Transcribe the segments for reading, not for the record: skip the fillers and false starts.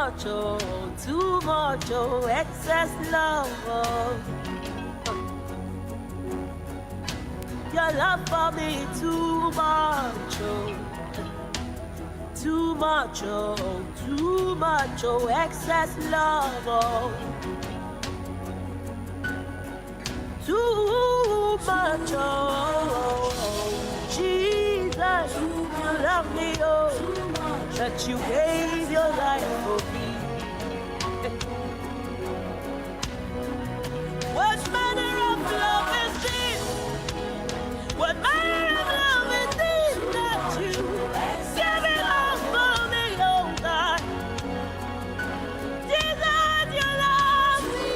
much, oh, excess love. Oh. Your love for me too much, oh. Too much, oh, excess love. Oh. Too much, oh, Jesus, you love me, oh, that you gave your life for me. What manner of love is this? What manner of love is this that you give it all for me, oh God? Jesus, you love me.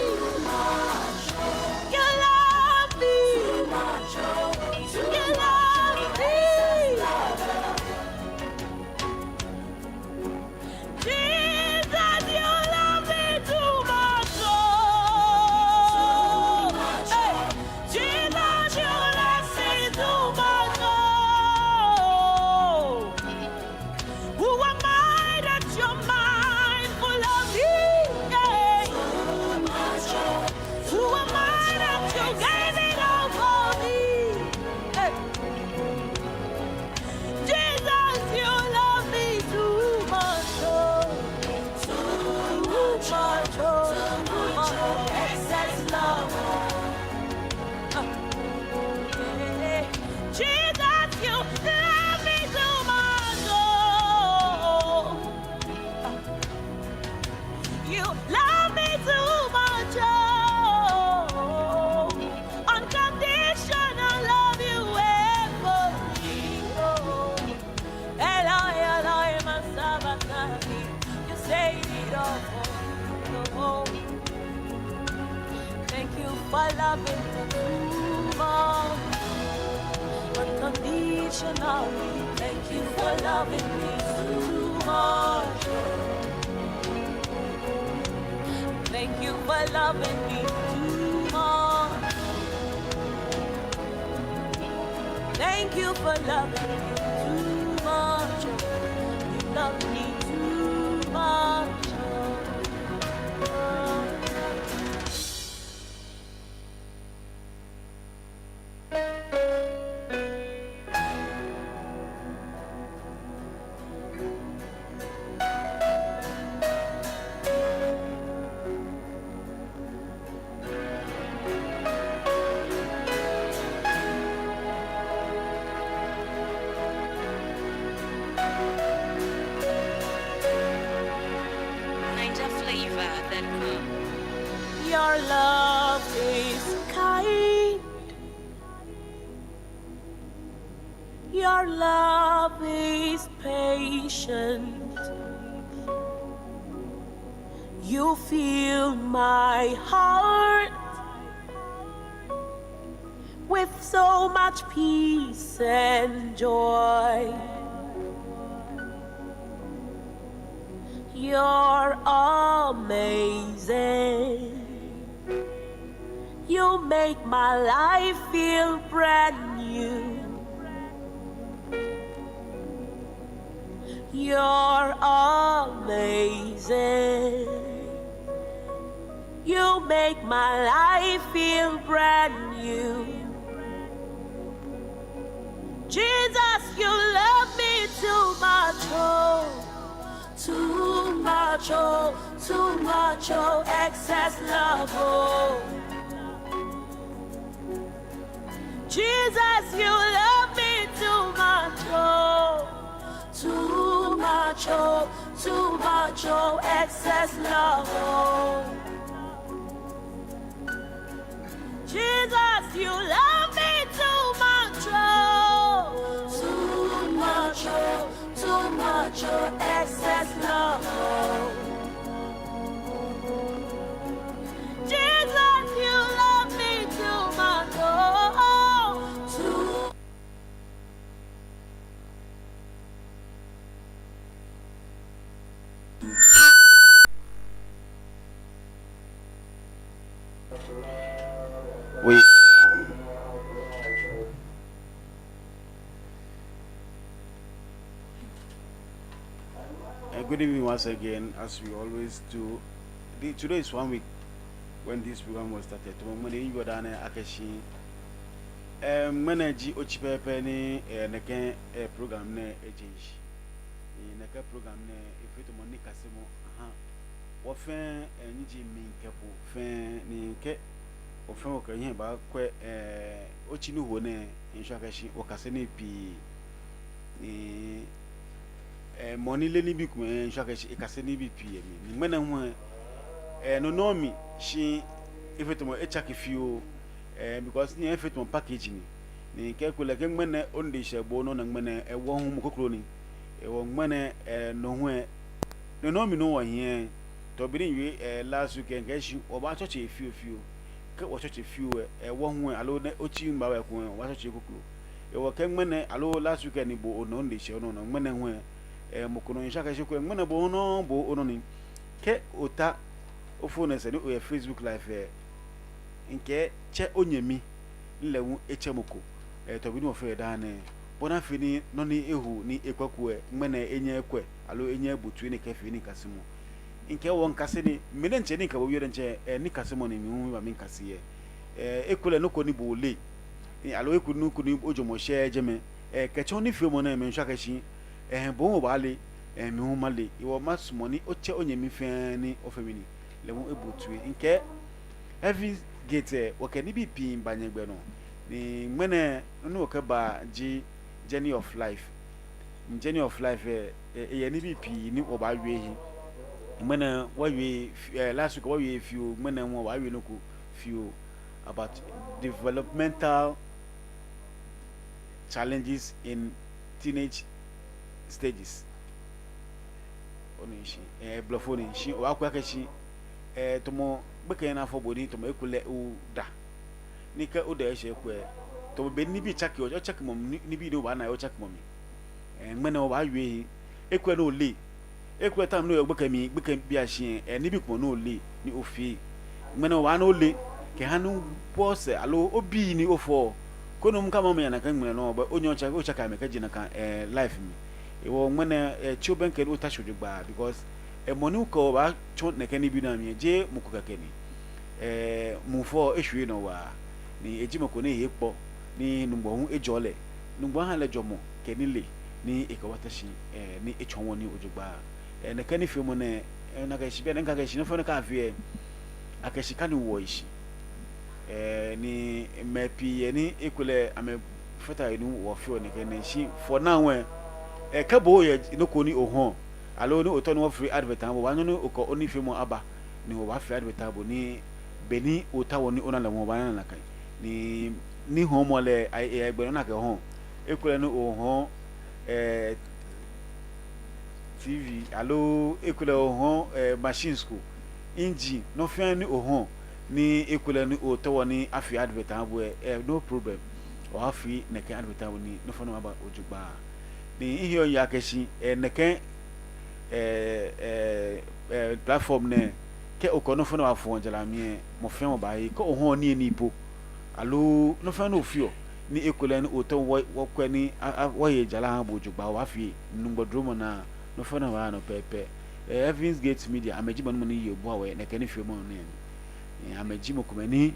You love me. You love me. Jesus, you love me too much. Oh. Hey. Jesus, you love me too much. Oh. Who am I that you're mindful of me? Yeah. Who am I that you gave it all for me? Hey. Jesus, you love me too much. Oh. Too much. Oh. Too much. Excess love. Yeah. Jesus, you love me too much. Oh. You love me too much, oh. Unconditional love you ever me, oh. Eloi, Eloi, my Sabbath, you saved it all for me, oh. Thank you for loving me too much. Unconditionally, thank you for loving me too much. Thank you for loving me too much. Thank you for loving me too much. You love me too much. Your love is kind. Your love is patient. You fill my heart with so much peace and joy. You're amazing. You make my life feel brand new. You're amazing. You make my life feel brand new. Jesus, you love me too much, oh. Too much, oh, too much, oh, excess love, oh. Jesus, you love me too much, oh. Too much, oh, excess love, oh. Jesus, you love me too much, oh. Too much, oh, excess love, oh. Jesus, you love me too much, oh. Too. Good evening once again, as we always do. Today is 1 week when this program was started. Tomorrow you go down Akashi. Manager Ochipepe ni neke program ne ejish. Neke program ne if it money kasimo aha. Ofen niji min kepo fen ni ke ofen okanyin ba kwe ochinu ho ne insha kashi okase ne pi money leni bi kuma shaka shi ikase ni bi pie mi mena ho no no mi shi ifetumo echaki fio because ni ifetumo package ni ke kula ke mena onde shebo no na mena ewo hu kokro ni ewo mena no ho no no mi no wo hie to bi ni last week ke shi oba church fio ke wo church fio ewo hu alo na ochi mba wa ko wa church kokro ewo ke mena alo last week ni bo no onde she no mena ho mokono nshaka shiko ngwana bo ono ni ke ota ofone se ni o Facebook live nke che onyemi nlewu eche moko to bi no fe da ne bona fini no ni ehu ni ekwaku ngwana enye ekwe alo enye butu ni ke fini kasimo nke won kase ni mene nche ni ka bo yere nche ni kasimo ni mi hu ba min kase ekule no ko ni bo le alo ekunu ku ni ojomo she jeme ke cho ni fi mo na me nshaka shi bon wale mi humale iwo mas money oche onyemi fen ni ofemini le won ebutue nke heavy gate wakani bi pin banyegbe no ni mene no okaba ji journey of life ye ni bi pi ni oba we hi mene wa we last week wa we few mene won wa we no ko few about developmental challenges in teenage stages onishi blofoni shi wa kwa kashi tomo beke na fo bodi tomo ekule u da nika u da she kwe tomo be ni bi chaki o chaki mom ni bi do ba na o chaki mom ngmene o ba ywe ekwe no le ekwe tam no beke bi ashi ni bi ko no le ni ofi ngmene o wa no le ke hanu pose alo obi ni ofo kono mka mom ya na kan ngmene no ba onyo chaki o chaka me ka jina kan life mi ewo ngmene children can uta should gba because money ko ba chon ne kan bi na mi je mukuka keni mu fo ehwe no wa ni ejimako ne yepo ni numbo hu ejole numbo ha le jomo keni le ni ekawata shi ni echon woni ojugba ne kan fi mo ne na ka shi be ne ka shi no fo ne ka fi akashi kan wo ishi ni mepi ni ekule ame fota inu wo fi o ne kan shi for now kabo ye no ko ni ohon alo ni oto ni wo free advertable wa no ko oni fi mo aba ni wo wa free advertable ni beni ota woni ona le mo ba na kai ni ho mo le egbe na ka hon ekule ni ohon TV alo ekule ohon machine school engine no fi ni ohon ni ekule ni oto woni afi advertable no problem o afi ne ka advertable ni no fa no aba ojugba ni hiyo ya keshi neke platform ne ke okono fo na afo njala mi mo fe mo bayi ko ho ni enipo alo no fa no fio ni ekole ni oto wo kwa ni wo ye jala ha bojugba wa fi nugbodromo na no fa na wa no pepe Evans Gate Media amejiba no ni yebu awe neke ni fio mo ne amejimo komani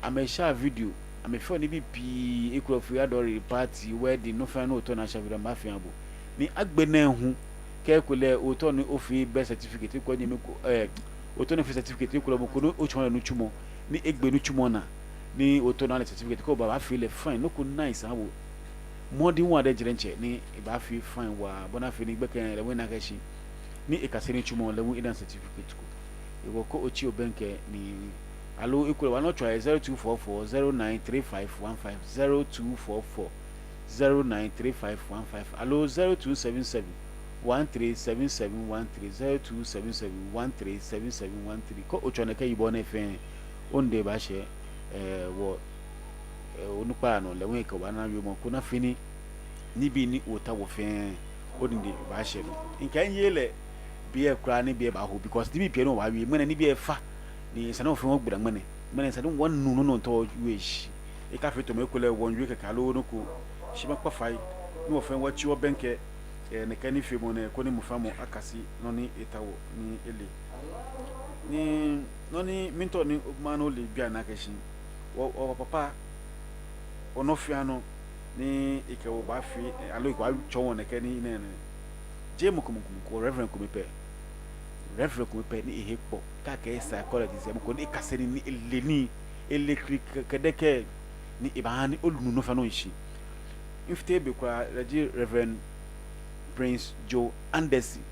amesha video amefo ni bibi ekrofu adori party wedding no fa no to na shavira mafia bo ni agbena hu ke kule oto ni ofi birth certificate ko ni ko oto ni certificate ko mo ko no ochon no chumo ni egbenu chumo na ni oto na certificate ko ba feel fine no ko nice abo modern one de jirenche ni ba feel fine wa bona feel ni gbeken le wena kashi ni ekaseni chumo le wu idan certificate ko e ko ochi obenke ni allo equal one not try 0244 093515 0244 093515 allo 0277 137713 0277 137713 ko ochone ke ibo na fe onde ba she wo onupa no le wen ke wa na wi mo ko na fini ni bi ni ota wo fe onde ba she no nkan yele bi e kra ni bi e ba ho because di bi pie no wa wi mena ni bi e fa ni sana ofin wo gbura mene sana won nu no to wish e ka feto me kole won wi kaka lo no ko shi ma kpafai ni ofin wo chi wo benke ne kani fi mo ne ko ni mufamo akasi no ni etawo ni ele ni no ni minto ni mano le bia na kashi o papa ono fiano ni ike wo ba fi alo ko acho ne kani ne ne je mo ko reverend ko me pe ni ehekpo ka ke psychologist mo ko ni kaseri ni eleni electric kedeke ni ibani olunu no fa no nshi ifte be kwa reverend Prince Joe Anderson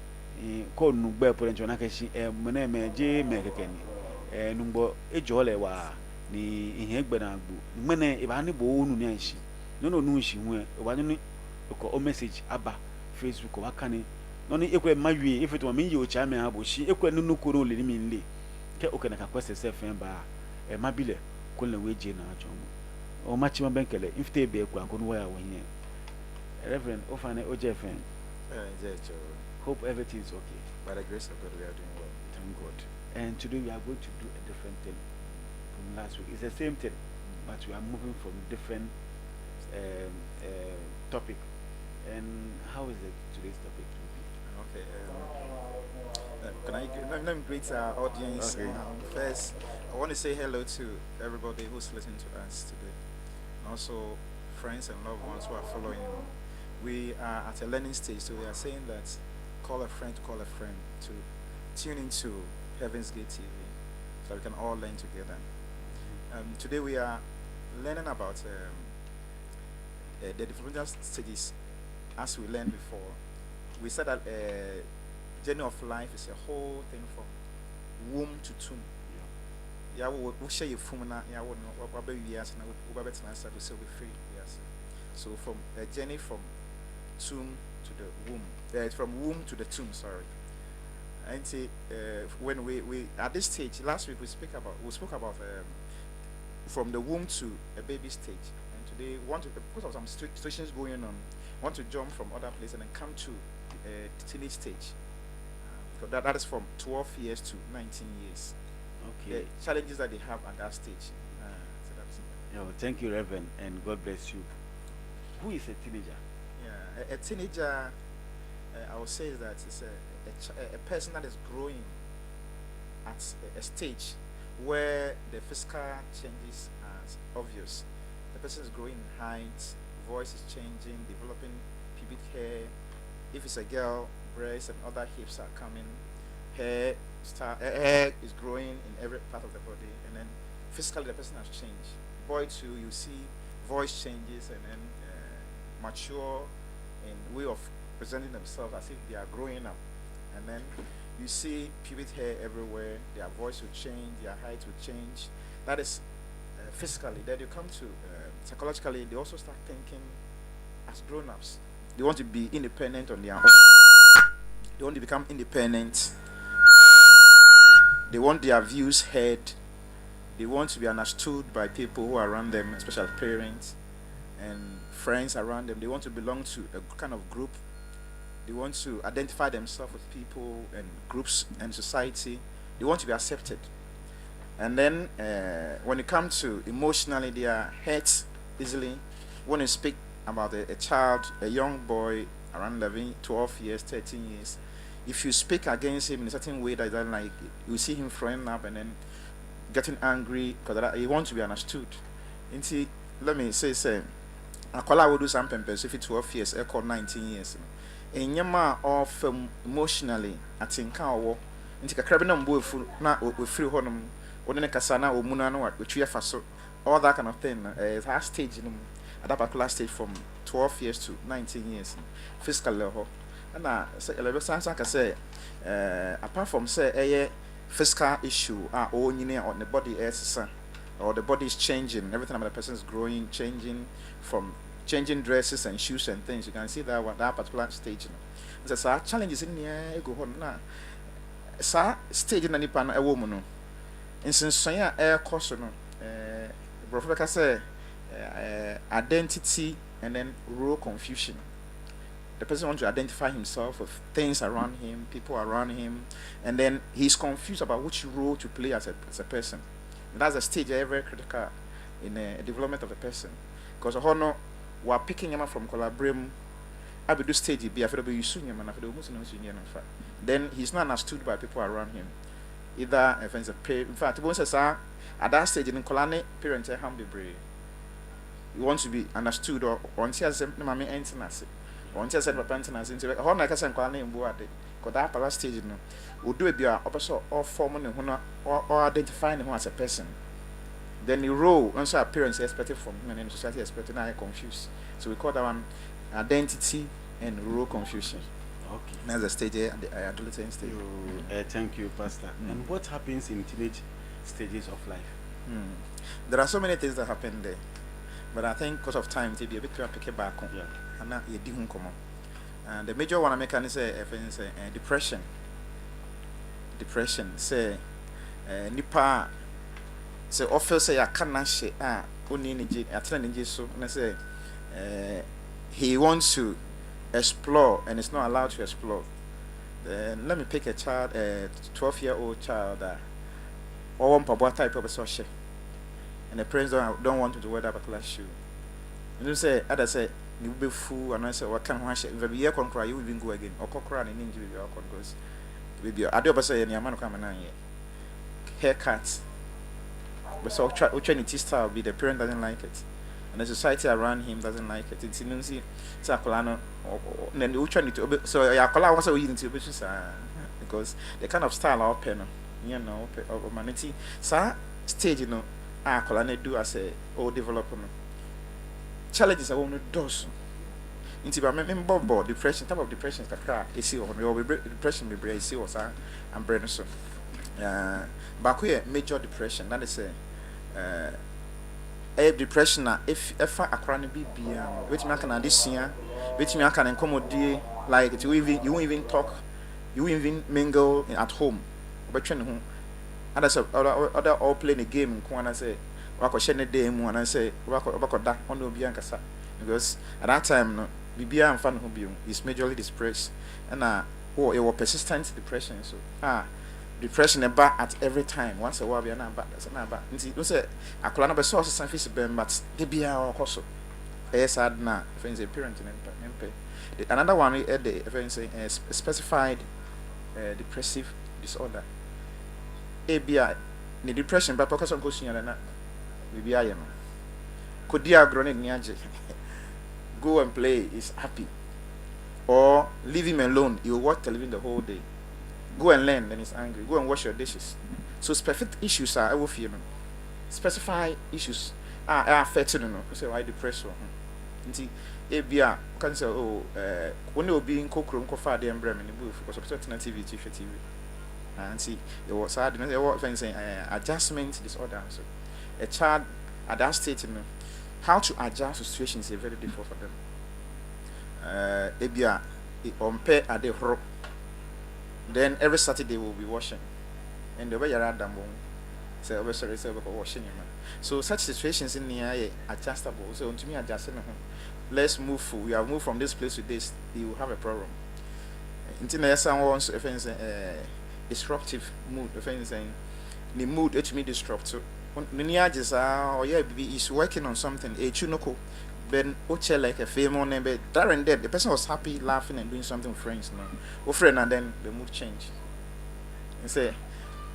ko nu gbe po na kashi mena me je me kekeni numbo ejole wa ni ihe gbe na agbo mena ibani bo onu ni anshi no nu nshi hu e wa ni ko o message aba Facebook wa kani no ni ekwe mawie ifeto me yi o cha me abo shi ekwe nu ko no le ni mi nle ke o kana ka kwese se fen ba mabile ko le weje na ajo mo o machi ma benkele ifte be ekwa ko no wa ya wo here Reverend Ofane OJFN. Hope everything is okay. By the grace of God, we are doing well. Thank God. And today we are going to do a different thing from last week. It's the same thing, but we are moving from different topic. And how is it today's topic? Okay. Let me greet our audience. Okay. First, I want to say hello to everybody who's listening to us today, and also friends and loved ones who are following. We are at a learning stage, so we are saying that call a friend to tune into Heaven's Gate TV so we can all learn together. Today we are learning about the developmental stages. As we learned before, we said that journey of life is a whole thing from womb to tomb. Yeah, we share your phone now. Yeah, we are free. Yes. So from a journey from tomb to the womb, from womb to the tomb. Sorry. And see, when we at this stage last week we spoke about from the womb to a baby stage, and today we want to, because of some situations going on, want to jump from other places and then come to the teenage stage. That is from 12 years to 19 years. Okay. The challenges that they have at that stage. So that's thank you, Reverend, and God bless you. Who is a teenager? Yeah, a teenager, I would say that it's a person that is growing at a stage where the physical changes are obvious. The person is growing in height, voice is changing, developing pubic hair. If it's a girl, breasts and other hips are coming. Hair is growing in every part of the body, and then physically the person has changed. Boy too, you see voice changes, and then mature in way of presenting themselves as if they are growing up, and then you see pubic hair everywhere. Their voice will change, their height will change. That is physically. Then you come to psychologically. They also start thinking as grown-ups. They want to be independent on their own. They want to become independent. They want their views heard. They want to be understood by people who are around them, especially parents and friends around them. They want to belong to a kind of group. They want to identify themselves with people and groups and society. They want to be accepted. And then when it comes to emotionally, they are hurt easily. When you speak about a child, a young boy around 11, 12 years, 13 years, if you speak against him in a certain way that doesn't like it, you see him throwing up and then getting angry because he wants to be understood. Inti, let me say, Akola will do some pempers if it's 12 years, I call 19 years. In Yama of emotionally, I think our into a crabinum boy not with free honum, or then a casana or munano, which we have so all that kind of thing. It's a stage at that particular stage from 12 years to 19 years, fiscal level. And I say, apart from say a physical issue, on the body or the body is changing, everything about the person is growing, changing from changing dresses and shoes and things. You can see that at that particular stage. There's a challenges in the go on now. Stage in any pan a woman. And since air course, Professor say identity and then role confusion. The person wants to identify himself with things around him, people around him, and then he's confused about which role to play as a person. And that's a stage very critical in the development of the person. Because we are picking him up from Colabrim, I be do stage be after be sunya man after almost no sunya no fa. Then he's not understood by people around him. Either if it's a pay, in fact, once at that stage in Kolane, parents are ham be brave. You want to be understood or once you have mammy entenas. Once you said my penance into a home like I said, Kolane and Boade. Because that last stage, you know, would do it be a opposite or forming or identifying him as a person. Then the role, once our parents expected from him and society expected, now confused. So we call that one identity and role confusion. Okay. That's the stage, the adolescent stage. Thank you, Pastor. And what happens in teenage stages of life? There are so many things that happen there, but I think because of time, to be a bit to pick it back on. Yeah. And now you didn't come on. And the major one I make is depression. Depression. Say, nipa. Say, offer say I cannot say only in attending so. And I say, he wants to explore and is not allowed to explore. Then let me pick a child, a 12-year-old child that or one pabwa type of a social, and the parents don't want him to wear that particular shoe. And you say, others say, you will be fool, and I say, what can one say? If you can cry, you will even go again. Or cry and injury your goes. Maybe I do say, any man come and haircut. But so trying to style be the parent doesn't like it. And the society around him doesn't like it. It's in see Sakolano or then you trying to so Yakola was eating to because the kind of style of pen, you know, of humanity. So stage, you know, Kolane do as a old developer. Challenges are one of those. Into remember depression, type of depression that crack, you see, or depression may be see was and brain so. Back here, major depression, that is a depression if ever akra be which me can this year which me can accommodate like you won't even talk, you won't even mingle at home but train home and that's other all playing a game and I say wako shene day mu and I say wako da on obi ankasa because at that time no bibia am fan ho bi is majorly depressed and it was persistent depression so depression about at every time once a while be na ba that's na ba nti no say akola na be so san face ben but they be our koso sad na friends a parent and another one the friends specified depressive disorder bia the depression but because on go sunya na bibia ye no kodi agro na niaje go and play is happy or leave him alone you watch television the whole day. Go and learn, then he's angry. Go and wash your dishes. So specific issues are I will feel. Specify issues are affecting you. Say why depression. Nti ebia can say when you be in kokrom ko fa dem brem ni bu because of certain TV TV. And see there was sad there was saying adjustment disorder. So a child at that stage how to adjust to situations is very difficult for them. Ebia ompe ade horo. Then every Saturday we'll be washing. And the way you're at them, say, oh, sorry, say, we're washing. So, such situations in the air are adjustable. So, to me, adjusting, let's move forward. We have moved from this place to this, you will have a problem. Until someone wants to disruptive mood, the mood, it me disrupt. So, when you just or yeah, is working on something, a chunoko. Then Oche like a famous name, but there and then the person was happy, laughing and doing something with friends, friend, and then the mood change. And say,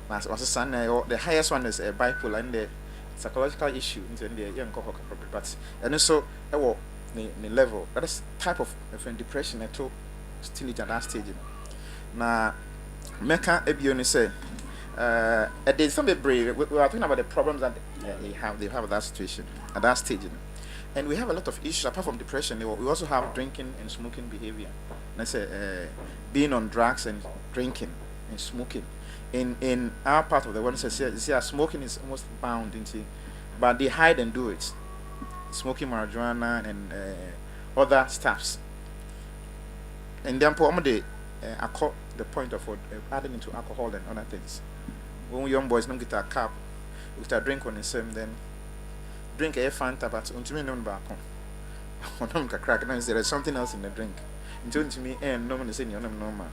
was a son, the highest one is a bipolar and the psychological issue into the young couple, but and also the level that is type of depression at all still at that stage. Now, Mecca Ebioni say, there's some brave. We are talking about the problems that they have at that situation, at that stage. And we have a lot of issues apart from depression. We also have drinking and smoking behavior. Let's say being on drugs and drinking and smoking. In our part of the world, smoking is almost bound into, but they hide and do it. Smoking marijuana and other stuffs. And then I caught the point of adding into alcohol and other things. When we young boys don't get a cup, we start drink on the same then. Drink a Fanta, but unto me, no back on. Crack, and there is something else in the drink. Until to me, and no one is saying you're normal.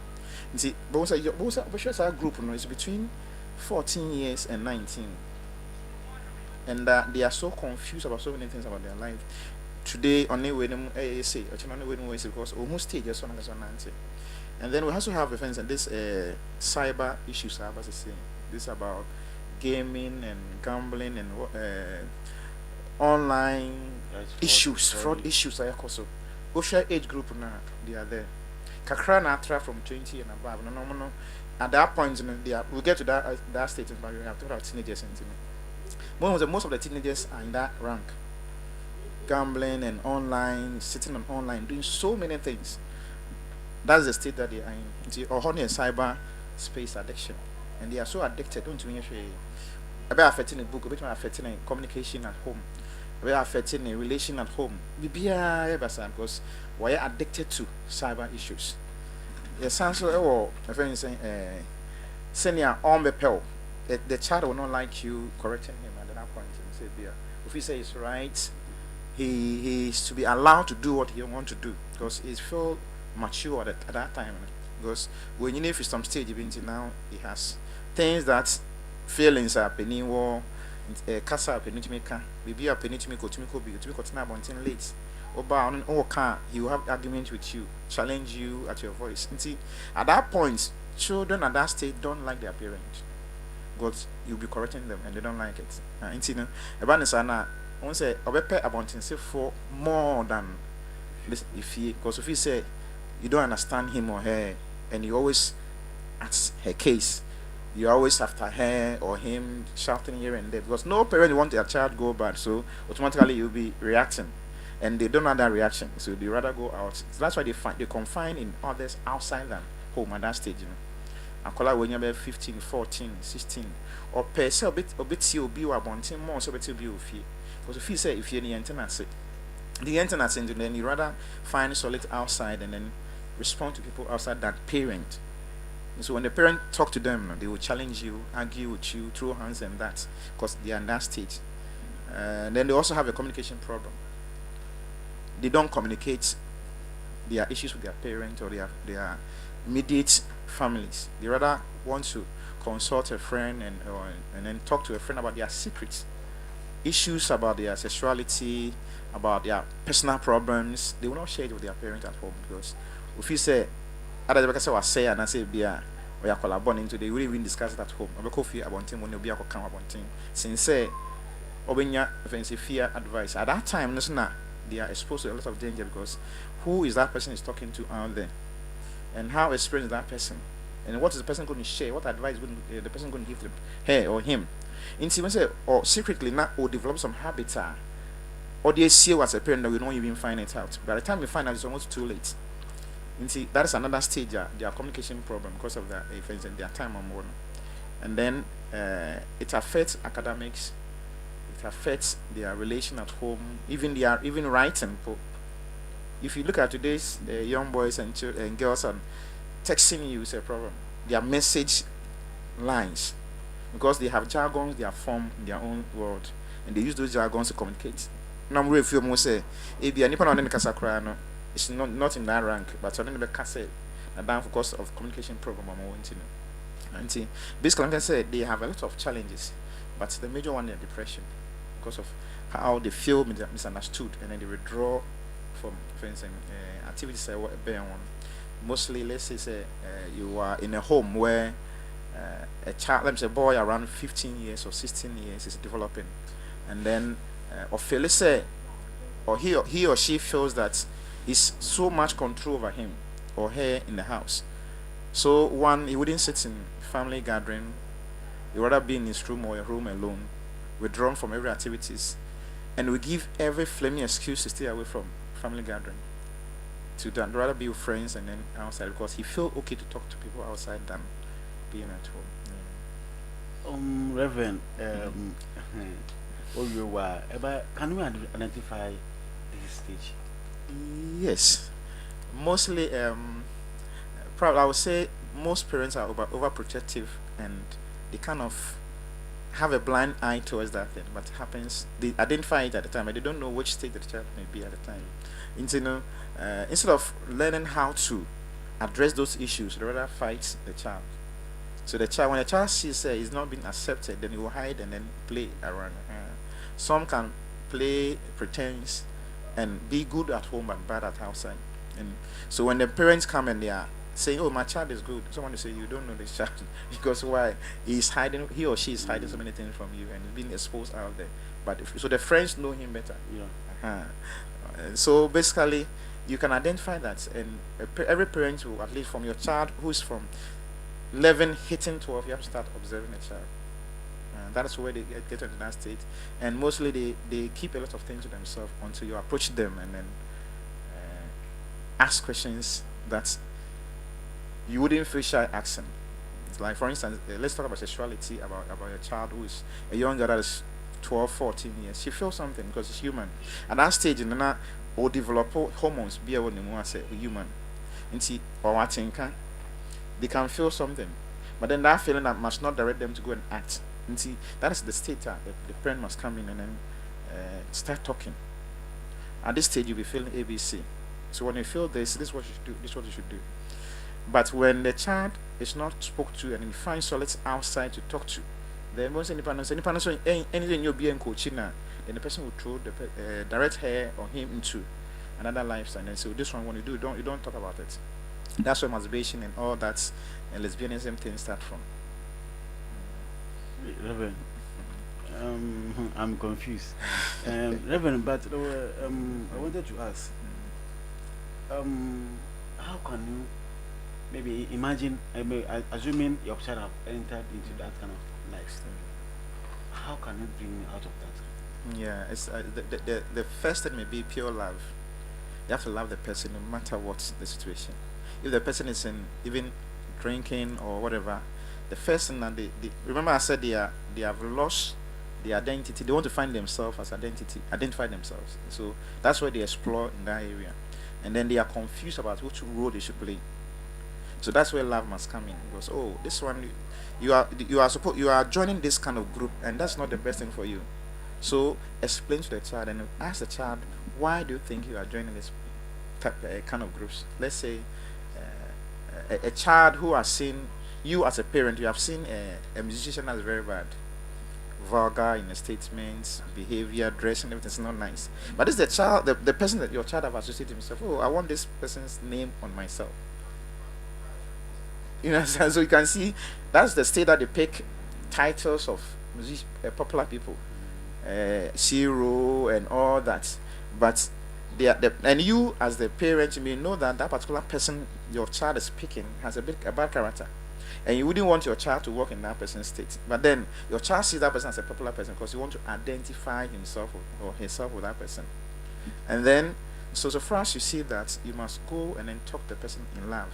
You see, both our group is between 14 years and 19. And they are so confused about so many things about their life. today only when say only when we say because almost stage just one and then we also have offense and this cyber issues I was saying this about gaming and gambling and online issues fraud issues I also social age group now they are there kakra na atra from 20 and above no at that point we get to that stage but we have to have teenagers and most of the teenagers are in that rank gambling and online sitting on online doing so many things. That's the state that they are in or honey cyber space addiction and they are so addicted don't you about affecting a book about affecting a communication at home about affecting a relation at home because we are addicted to cyber issues. Yes, so or my friend saying senior on the pill the child will not like you correcting him at that point and say yeah if he says right he is to be allowed to do what he wants to do because he's feel mature at that time because when you need some stage even now he has things that feelings are penny war kasa penny to make baby are penny to make to me late or he will have argument with you challenge you at your voice at that point children at that stage don't like their parents because you'll be correcting them and they don't like it about this I want to say obepe abontense for more than this if you say you don't understand him or her and you always ask her case you always after her or him shouting here and there because no parent want their child go bad so automatically you'll be reacting and they don't have that reaction so they rather go out so that's why they confine in others outside than home at that stage akola when you're 15 14 16 or per se obit see obi wa bontin more so bet obi ofie because if you say if you're the internet and then you rather find solid outside and then respond to people outside than parent. And so when the parent talk to them, they will challenge you, argue with you, throw hands and that because they are in that stage. Then they also have a communication problem. They don't communicate their issues with their parents or their immediate families. They rather want to consult a friend and then talk to a friend about their secrets, issues about their sexuality, about their personal problems. They will not share it with their parents at home because if you say other because I say and I say be or you collaborate into they will even discuss it at home. I'm coffee about thing when you be a come about thing. Since say obenya offensive fear advice at that time they are exposed to a lot of danger because who is that person is talking to out there and how experienced that person and what is the person going to share, what advice would the person going to give to her or him. In say or secretly not or develop some habits or they see as a parent that we don't even find it out. By the time we find out, it's almost too late. You see, that is another stage, their communication problem because of their events and their time on board. And then it affects academics, it affects their relation at home, even writing. If you look at today's young boys and girls and texting you is a problem. Their message lines, because they have jargons, they are formed in their own world, and they use those jargons to communicate. Number of you say, if you are nippon on the Casacra, no, it's not in that rank, but on the cassette, down because of communication problem. And see, basically, like I said, they have a lot of challenges, but the major one is depression because of how they feel misunderstood, and then they withdraw from friends and activities. Mostly, let's say, you are in a home where a child, let me say, a boy around 15 years or 16 years is developing, and then or feel say, or he or she feels that is so much control over him or her in the house. So one, he wouldn't sit in family gathering. He would rather be in his room or a room alone, withdrawn from every activities, and we give every flaming excuse to stay away from family gathering. To that, rather be with friends and then outside because he feel okay to talk to people outside than being at home. Reverend, can we identify this stage? Yes, mostly. Probably I would say most parents are overprotective and they kind of have a blind eye towards that thing. But it happens, they identify it at the time, but they don't know which state the child may be at the time. Instead of learning how to address those issues, they rather fight the child. So the child, when the child sees he's not being accepted, then he will hide and then play around. Some can play pretense and be good at home and bad at outside. And so when the parents come and they are saying, "Oh, my child is good," someone will say, "You don't know this child because why? He or she is hiding so many things from you and being exposed out there." But so the friends know him better. So basically, you can identify that, and every parent will, at least from your child who's from 11 hitting 12, you have to start observing a child. That's where they get into that state, and mostly they keep a lot of things to themselves until you approach them and then ask questions that you wouldn't feel shy asking. Like for instance, let's talk about sexuality, about your child who is a young girl that is 12, 14 years. She feels something because she's human. At that stage, in the or develop hormones be able to say human. And see or what they can feel something, but then that feeling that must not direct them to go and act. And see, that is the state that the parent must come in and then start talking. At this stage, you'll be feeling ABC. So when you feel this is what you should do. This is what you should do. But when the child is not spoke to and he finds solace outside to talk to, then once anything you'll be in coaching, then the person will throw the direct her or him into another lifestyle. And so this one, when you don't talk about it. That's where masturbation and all that and lesbianism things start from. Reverend, I'm confused. Reverend, but I wanted to ask, how can you maybe imagine, assuming your child have entered into that kind of lifestyle, how can you bring me out of that? Yeah, it's the first thing may be pure love. You have to love the person no matter what the situation. If the person is in even drinking or whatever, the first thing that they remember I said they have lost their identity. They want to find themselves as identify themselves. So that's why they explore in that area, and then they are confused about which role they should play. So that's where love must come in. Because this one you are joining this kind of group, and that's not the best thing for you. So explain to the child and ask the child, why do you think you are joining this kind of groups? Let's say a child who has seen you as a parent, you have seen a musician that's very bad, vulgar in the statements, behavior, dressing, everything's not nice. But it's the child, the person that your child have associated himself. Oh, I want this person's name on myself. You know, so you can see that's the state that they pick titles of popular people, Zero and all that. But and you as the parent, you may know that that particular person your child is picking has a bad character, and you wouldn't want your child to work in that person's state. But then your child sees that person as a popular person because you want to identify himself or herself with that person. And then so far as you see that, you must go and then talk to the person in love.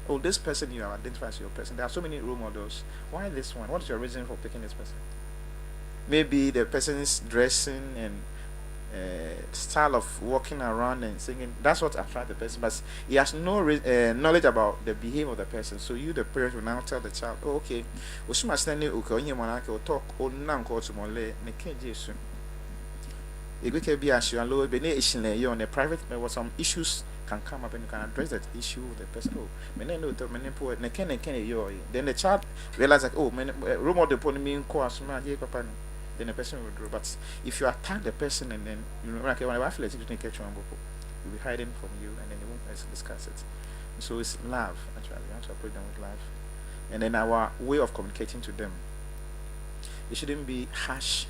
Oh, this person you have identified as your person. There are so many role models. Why this one? What is your reason for picking this person? Maybe the person's dressing and style of walking around and singing, that's what attracts the person, but he has no knowledge about the behavior of the person. So you, the parent, will now tell the child, oh, okay, talk on a private level. Some issues can come up and you can address that issue with the person. Oh, then the child realizes like, oh, then the person will withdraw. But if you attack the person and then you know, okay, when I feel like you'll be hiding from you and then they won't discuss it. So it's love, actually. We have to approach them with love. And then our way of communicating to them, it shouldn't be harsh.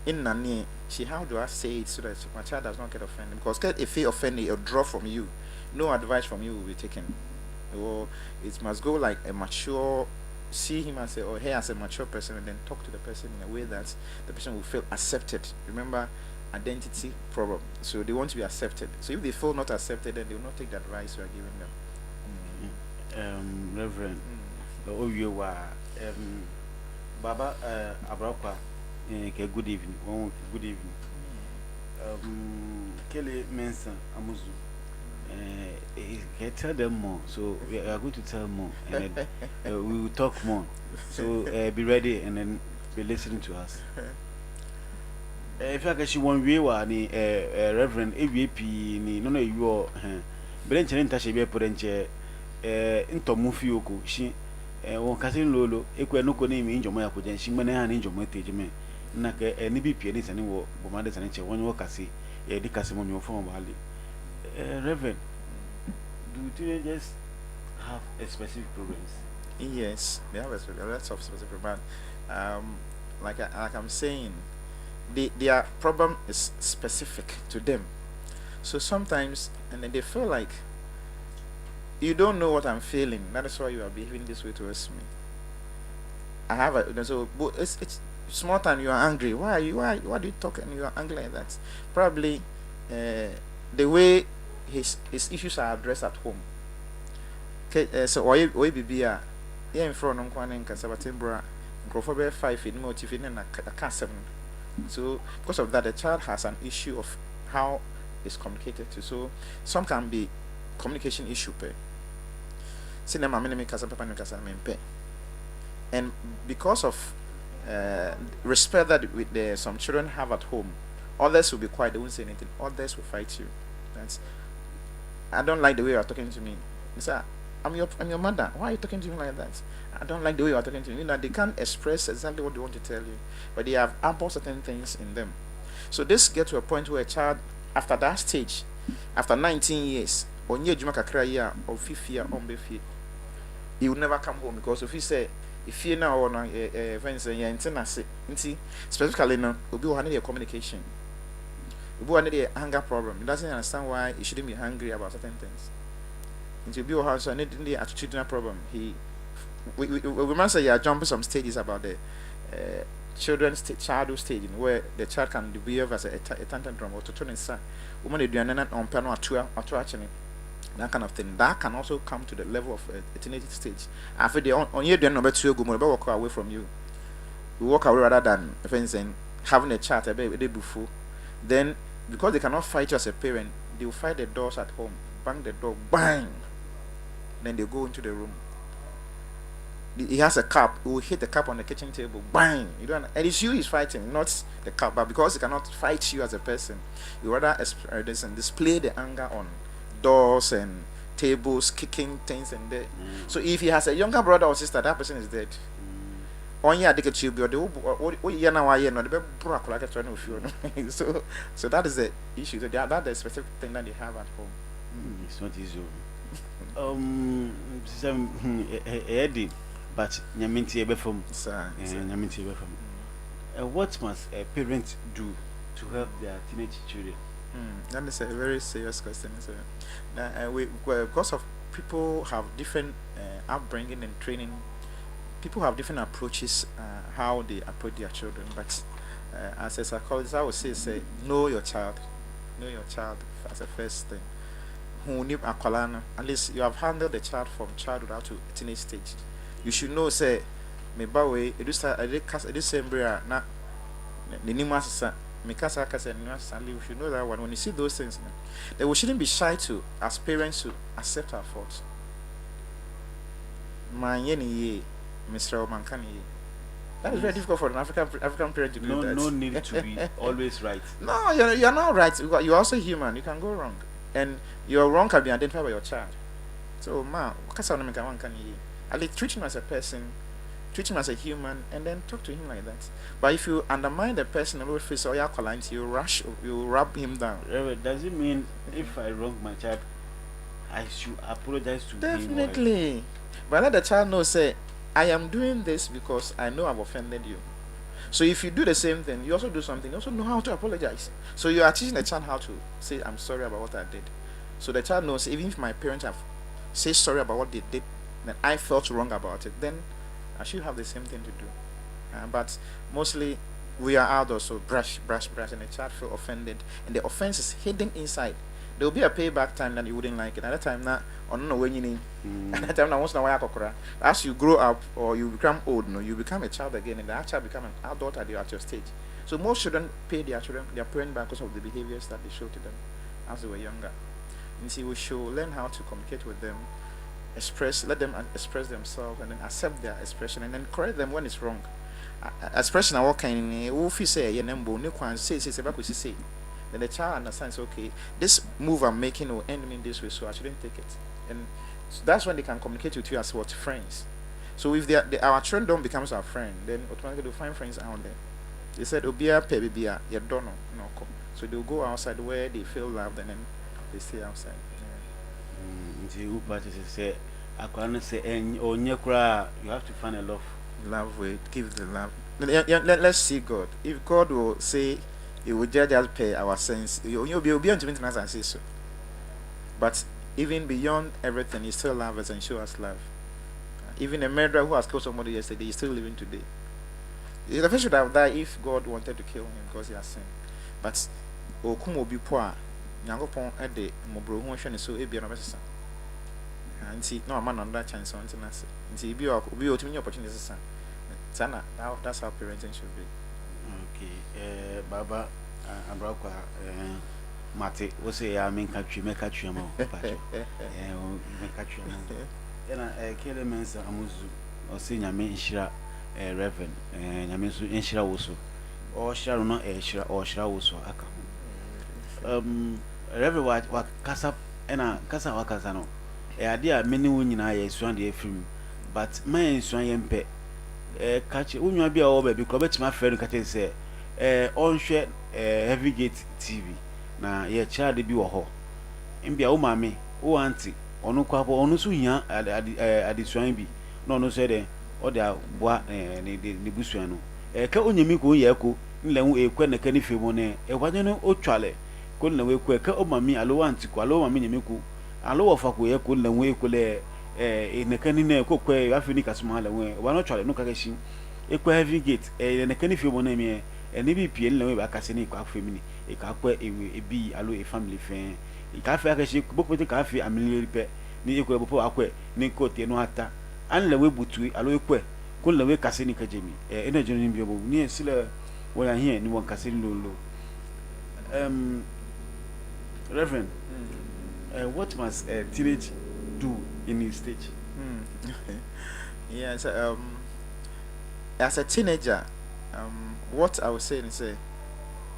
In Nani, how do I say it so that my child does not get offended? Because if he offended, it'll draw from you. No advice from you will be taken. Or it must go like a mature, see him as or her as a mature person, and then talk to the person in a way that the person will feel accepted. Remember, identity problem. So they want to be accepted. So if they feel not accepted, then they will not take the advice you are giving them. Reverend, oh, you are Baba Abrakwa. Good evening. Oh, good evening. Kelly Mensa Amuzu. Tell them more. So we are going to tell more, and we will talk more. So be ready and then be listening to us. If I can one way, Reverend AVP, no, you are. But then, touch a put into Mufioko. She won Cousin Lolo, equal no name in your Maya, she may not in your message. Naka any BP and any war, Bomadas and one worker say, the Casimon form Valley. Reverend, do teenagers have a specific problems? Yes, they have a lot of specific, but like I'm saying, their problem is specific to them. So sometimes, and then they feel like you don't know what I'm feeling. That is why you are behaving this way towards me. I have a so but it's small time you are angry. Why do you talk and you are angry like that? Probably the way his issues are addressed at home. Okay, so why be yeah in front of one and Casabatimbra, Crawford 5 in motive in a cat 7. So because of that, the child has an issue of how it's communicated to. So some can be communication issue. Cinema minimum Casabapa and Casamempe. And because of respect that some children have at home, others will be quiet, they won't say anything, others will fight you. That's, I don't like the way you are talking to me. Sir, I'm your mother. Why are you talking to me like that? I don't like the way you are talking to me. You know, they can't express exactly what they want to tell you, but they have ample certain things in them. So this gets to a point where a child, after that stage, after 19 years, or near Jumakakra year or 50 year on he will never come home because if he say if you now on friends specifically no will be one of communication. Will be one anger problem. He doesn't understand why he shouldn't be angry about certain things. Into be house and the attitudinal problem. We must say you are jumping some stages about the children's childhood stage where the child can behave as a tantrum or to turn inside. Woman they do an on piano or actually that kind of thing. That can also come to the level of a teenage stage. After they on year number 2 go more walk away from you. You walk away rather than friends and having a chat a day before. Then because they cannot fight you as a parent, they will fight the doors at home, bang the door, bang. Then they go into the room. He has a cup, he will hit the cup on the kitchen table, bang. You don't, and it's you he's fighting, not the cup. But because he cannot fight you as a person, you rather display the anger on doors and tables, kicking things and there. So if he has a younger brother or sister, that person is dead. On year they get you be so that is the issue. That's the specific thing that they have at home. It's not easy. Eddie, but Nyaminti Ebefum, sir, Nyaminti Ebefum. What must a parent do to help their teenage children? That is a very serious question. Because of people have different upbringing and training, people have different approaches how they approach their children. But as a psychologist, I would say know your child as a first thing. At least you have handled the child from childhood out to teenage stage. You should know say me bawe this same na the nimas Mikasa Kasa and we should know that one. When you see those things, then we shouldn't be shy to, as parents, to accept our faults. Mr. Mankani. That is very difficult for an African parent to do that. No need to be always right. No, you're not right. You're also human. You can go wrong, and your wrong can be identified by your child. So, at least treat him as a person. Treat him as a human and then talk to him like that. But if you undermine the person and face all your clients, you rub him down. Does it mean if I wrong my child, I should apologize to him? Definitely. But let the child know, say, I am doing this because I know I've offended you. So if you do the same thing, you also do something, you also know how to apologize. So you are teaching the child how to say, I'm sorry about what I did. So the child knows, even if my parents have said sorry about what they did, then I felt wrong about it, then I should have the same thing to do. But mostly we are adults, so brush, and the child feel offended, and the offense is hidden inside. There will be a payback time that you wouldn't like it. At that time, now, when you need. At that time, now, once in a while, as you grow up or you become old, you become a child again, and that child become an adult at your stage. So most children pay their parent back because of the behaviors that they show to them as they were younger. And see, we should learn how to communicate with them. Let them express themselves and then accept their expression and then correct them when it's wrong. Expression I walk in if you say say then the child understands, okay, this move I'm making will end me in this way, so I shouldn't take it. And so that's when they can communicate with you as what friends. So if our children don't become our friend, then automatically they'll find friends out there. They said Obia Pebia, you don't know. So they'll go outside where they feel loved, and then they stay outside. Nti who parties say akwara say onye kura you have to find a love. Love will give the love. Let's see God. If God will say He will judge us per our sins, you'll be on to maintenance and say so. But even beyond everything, He still loves us and show us love. Even a murderer who has killed somebody yesterday is still living today. The person should have died if God wanted to kill him because he has sinned. But Okum will be poor. Nyankopon at the Mobro who is so ebi na besa. And see, no man on that chance on tenase. And see, be ultimate opportunities. Sana, that's how parenting should be. Okay, Baba, Abrakwa, Mate, what's say I mean country, make country mo, make country mo. And Kele Mensa Amuzu, or senior men shira, Reverend, and Yamisu in Shira also, or Shara not a Shira or Shira also, Aka. Reverend what Casa and a Casa Wakazano. A idea many women I swan the film, but my swan yempe. Catch it, you be over because my friend can say, on share heavy gate TV. Na ye child be wo ho. Mbia wo mame, wo auntie, onu kwapo onu so hia adisuan bi. No no say den, o da boa ne busuan no. Ka onyemi ko ye ko, nle hu ekwa na ka ni femo ne. Ewanye no otwale. Ko na we ko ka o mame alo auntie ko alo mame nyemi ko. Alo wo fa ko ye ko na we ko le ne ka ni na ko kwa afini kasuma le we. Wa no twale no ka shi. Ekwa heavy gate ne ka ni femo na me. Eni bi pie nle we ba kase ni kwa femini. E ka kwa ebi alo e family fan e ka fa ka shi boko te ka fa amili pe ni e ko bopo akwa ni ko te no ata an le we butu alo e kwa ko le we kase ni ka jemi ena jeno ni bi obo ni sile wo ya hie ni won kase ni lolo Reverend what must a teenage do in his stage? Yes, as a teenager, what I would say is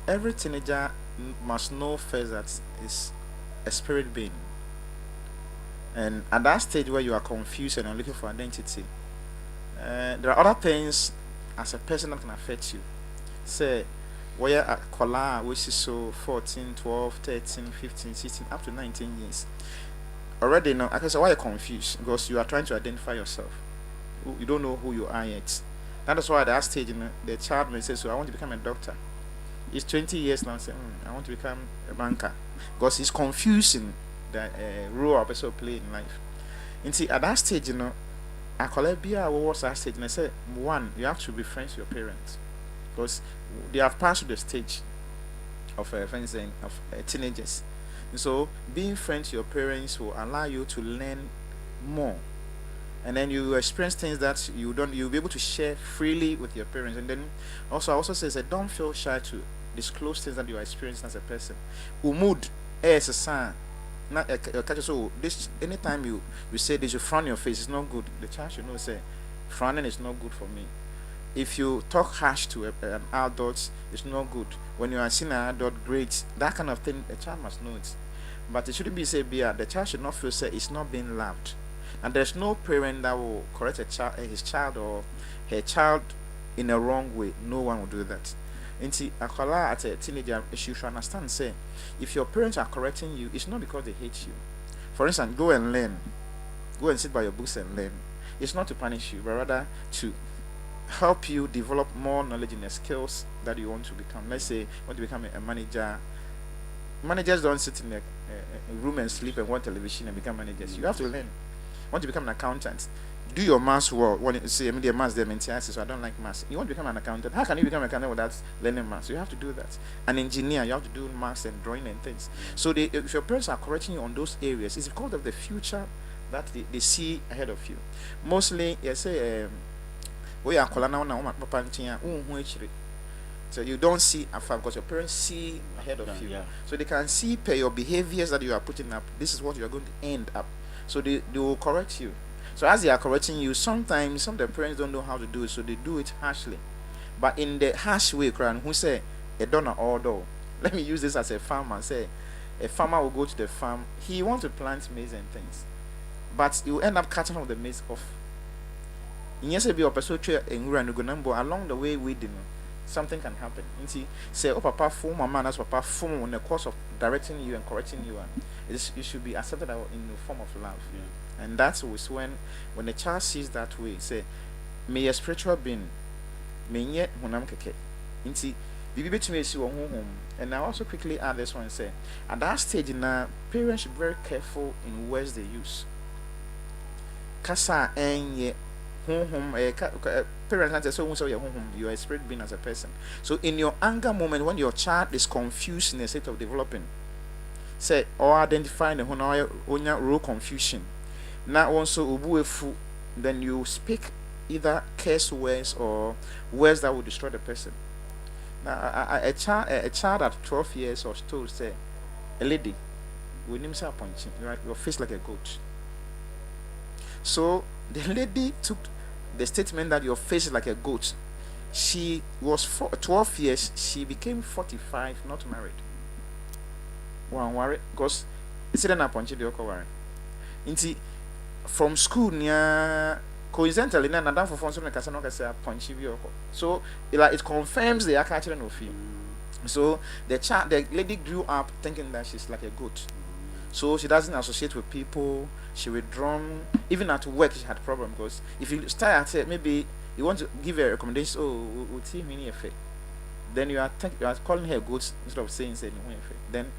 every teenager must know first that is a spirit being, and at that stage where you are confused and are looking for identity, there are other things as a person that can affect you. Say where a collar which is so 14, 12, 13, 15, 16 up to 19 years already. Now I can say why you're confused because you are trying to identify yourself. You don't know who you are yet. That is why at that stage, the child may say, so I want to become a doctor. He's 20 years now saying, I want to become a banker. Because he's confusing the role a person play in life. And see, at that stage, I collect beer was that stage, and I said, one, you have to be friends with your parents. Because they have passed through the stage of teenagers. And so being friends with your parents will allow you to learn more. And then you experience things that you'll be able to share freely with your parents. And then I also says that don't feel shy to disclose things that you are experiencing as a person. Mood as a sign. Not so this anytime you say this, you frown your face, it's not good. The child should know say frowning is not good for me. If you talk harsh to an adult, it's not good. When you are seeing an adult, great, that kind of thing, the child must know it. But it shouldn't be say the child should not feel say it's not being loved. And there's no parent that will correct his child or her child in a wrong way. No one will do that. And see, at a teenager, you should understand, say, if your parents are correcting you, it's not because they hate you. For instance, go and learn. Go and sit by your books and learn. It's not to punish you, but rather to help you develop more knowledge in the skills that you want to become. Let's say you want to become a manager. Managers don't sit in a room and sleep and watch television and become managers. You have to learn. Want to become an accountant, do your maths well. When you say, the maths they maintain, so I don't like maths. You want to become an accountant. How can you become an accountant without learning maths? You have to do that. An engineer, you have to do maths and drawing and things. So if your parents are correcting you on those areas, it's because of the future that they see ahead of you. Mostly, you say, we are so you don't see afar because your parents see ahead of you. Yeah. So they can see per your behaviors that you are putting up. This is what you are going to end up. So they will correct you. So as they are correcting you, sometimes some of the parents don't know how to do it, so they do it harshly. But in the harsh way, who say a donor or door. Let me use this as a farmer. Say a farmer will go to the farm. He wants to plant maize and things, but you end up cutting all the maize off. In yes, be a person along the way we didn't. something can happen. You see, say, oh, papa, form a man as papa, form in the course of directing you and correcting you, it should be accepted in the form of love. Yeah. And that's when the child sees that way, say, may a spiritual being, may yet hunam keke. You see, bibi betumi esi wɔ honhom. And I also quickly add this one, say, at that stage, now parents should be very careful in words they use. Kasa enye parents not so you are a spirit being as a person. So in your anger moment, when your child is confused in a state of developing, say or identifying the role confusion. Now also ubuefu, then you speak either curse words or words that will destroy the person. Now a child at 12 years or so say, a lady, we name say punching, your face like a goat. So the lady took the statement that your face is like a goat. She was 12 years, she became 45, not married. One worry, because it's a punch the worry. Inti from school near coincidentally na nadam for phone so make no say punch you. So it confirms the actual of you. So the lady grew up thinking that she's like a goat. So she doesn't associate with people. She withdrawn. Even at work, she had problem because if you start at maybe you want to give her a recommendation, we'll see many effect. Then you are calling her goat instead of saying no effect. Then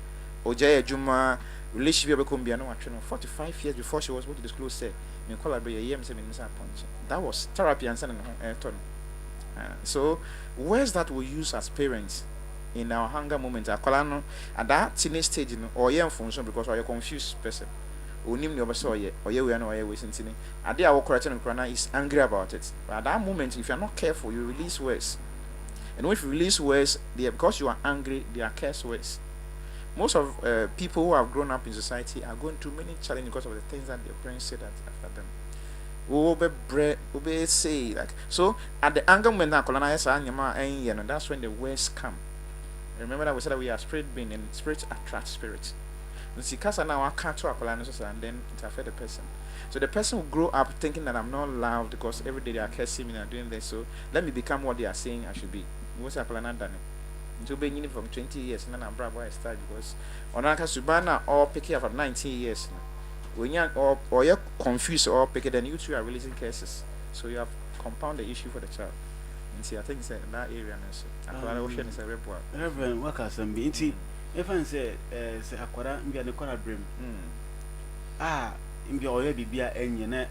Ojaya Juma relationship become 45 years before she was able to disclose say me collaborate punch. That was therapy and sending turn. So words that we use as parents in our hunger moments at that teenage stage or young function because you're a confused person. Unim your basoye or you know why we sent in. A day our correction is angry about it. But at that moment, if you're not careful, you release words. And if you release words, because you are angry, they are curse words. Most of people who have grown up in society are going through many challenges because of the things that their parents said after them. Obey say like so at the anger moment that's when the words come. Remember that we said that we are spirit being and spirit attracts spirit. And now I can't talk and then it affects the person. So the person will grow up thinking that I'm not loved because every day they are cursing me and doing this. So let me become what they are saying I should be. What's happening done it? So being from 20 years and then I'm bravo I start because on Aka Subana or picking up at 19 years now. When you're or you're confused or pick it, then you two are releasing cases. So you have compound the issue for the child. And see, I think it's in that area. Ocean is a report. Reverend, what can some be? If I say, Aquara, be an Aquara brim. In your baby, and you know,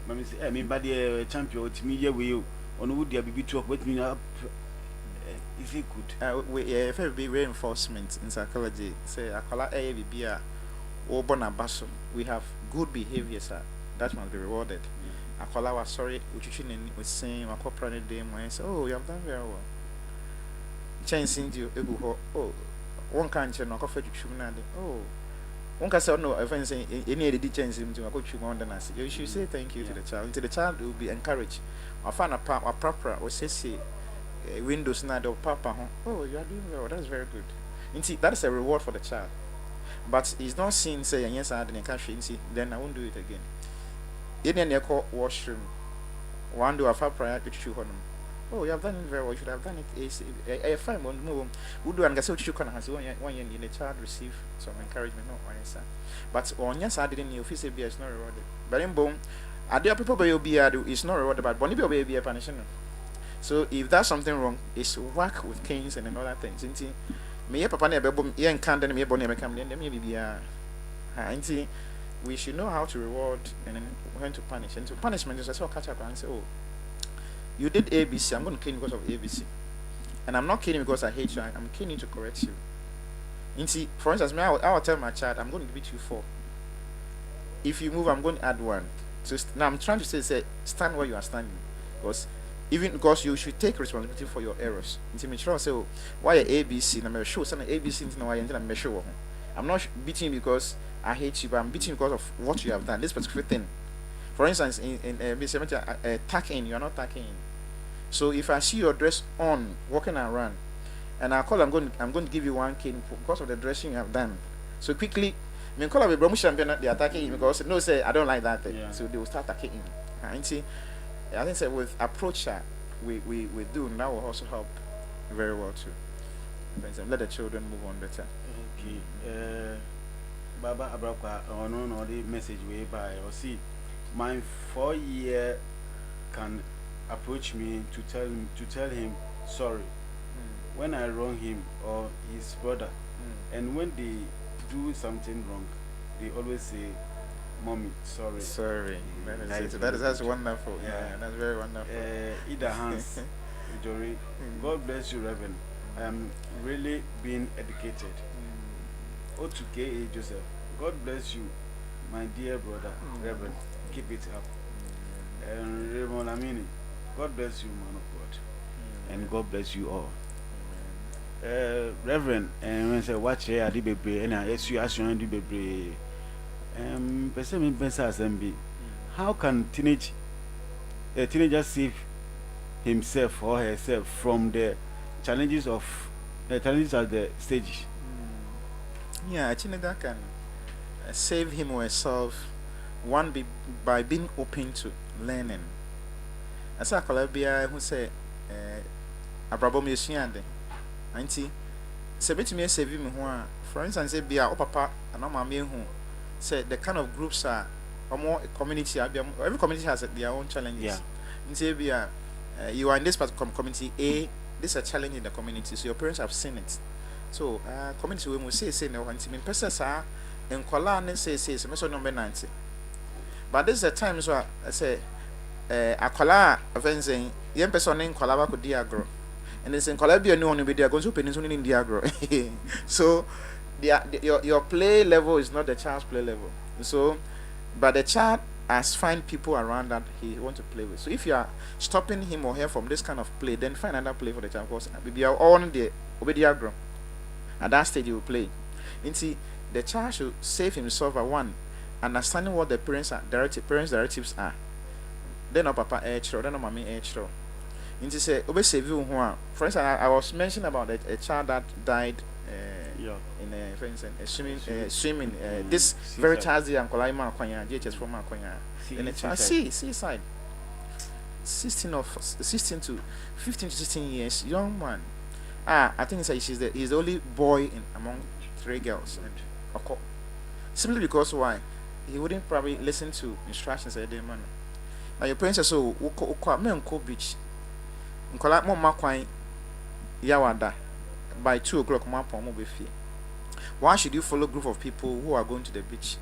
Mammy say, me body a champion to me, you on would there be talk with me up? Is it good? If there be reinforcement in psychology, say, Aquala A, be a Obonabasso, we have good behaviors that must be rewarded. Aquala was sorry, which you shouldn't was saying, a corporate day, when I say, oh, you have done very well. Chancing you, oh, one can't you knock off at you, oh, one can say, no, if I say any of the chance him to a coach you want to ask, you should say thank you to the child, until the child will be encouraged. I found a proper or say, Windows not or papa, oh, you are doing well, that's very good. You see, that is a reward for the child. But he's not seen say yes I had in a cash then I won't do it again. In the call washroom, one do a far prior to chew on him. Oh, you have done it very well, you should have done it a fine one move. Would do and guess what you can have 1 year in the child receive some encouragement, no answer. But on yes, I didn't your face is not rewarded. But in bone, are there people by your beard is not rewarded, but Bonnie baby a punishment. So if that's something wrong, it's work with canes and other things. Me papa na bebo yen kan den me bone me kam den me bibia nti we should know how to reward and when to punish. And so punishment is also catch up and say, oh, you did ABC, I'm going to cane you because of ABC, and I'm not caning because I hate you, I'm caning to correct you. Nti for instance, I will tell my child I'm going to beat you 4. If you move, I'm going to add 1. So now I'm trying to say stand where you are standing, because you should take responsibility for your errors. Until say, oh, why ABC? I'm sure some ABC into why I'm sure. I'm not beating you because I hate you, but I'm beating you because of what you have done. This particular thing. For instance, in tucking, you are not tucking in. So if I see your dress on, walking around, and I call, I'm going to give you 1 cane because of the dressing you have done. So quickly, I call up a promotion, they are attacking him because no say I don't like that thing. Yeah. So they will start attacking him. I think say with approach we do, that will also help very well too. Let the children move on better. Okay. Baba Abrakwa, no, the message way by or see, my 4-year can approach me to tell him sorry when I wrong him or his brother, and when they do something wrong, they always say, "Mommy, sorry." Sorry. That is That's wonderful. Yeah. Yeah, that's very wonderful. Ida Hans, Jory, God bless you, Reverend. I am really being educated. O2K Joseph, God bless you, my dear brother, Reverend. Keep it up. And Raymond Amini, God bless you, man of God. And God bless you all. Reverend, and when I say watch here, I did be, and I ask you, do be, person assembly. How can a teenager save himself or herself from the challenges at the stage? Yeah, I think that can save him or herself. One by being open to learning. As a Columbia who say, Abrabom Yeshiande, auntie, say to me, save him who, for instance, say, be a papa, and I'm who say the kind of groups are more community. Every community has their own challenges. Yeah. And say, be a you are in this particular community A, this is a challenge in the community, so your parents have seen it. So, community we must say, no, and in persons are in Kolan say, semester number 90. But this is a time so I say, a Kola event saying, young person in Kolaba could diagro. And it's in Colombia, no one will be going to peninsula in diagro. So, your play level is not the child's play level. So, but the child has find people around that he want to play with. So, if you are stopping him or her from this kind of play, then find another play for the child. Because we are all in the diagro. At that stage, he will play. See, the child should save himself by one, understanding what the parents' directives are. Then no papa then no mommy Into say, obey save you who. For instance, I was mentioning about a child that died in for instance, swimming. This very Thursday and Kolaima Konya, DHS from Konya. And the child seaside. 16 to 15 to 16 years, young man. I think he's the only boy among 3 girls, and simply because why he wouldn't probably listen to instructions at the man. Now your parents are so beach. Nkola mo makwan yawada by 2 o'clock mo be befi. Why should you follow a group of people who are going to the beach?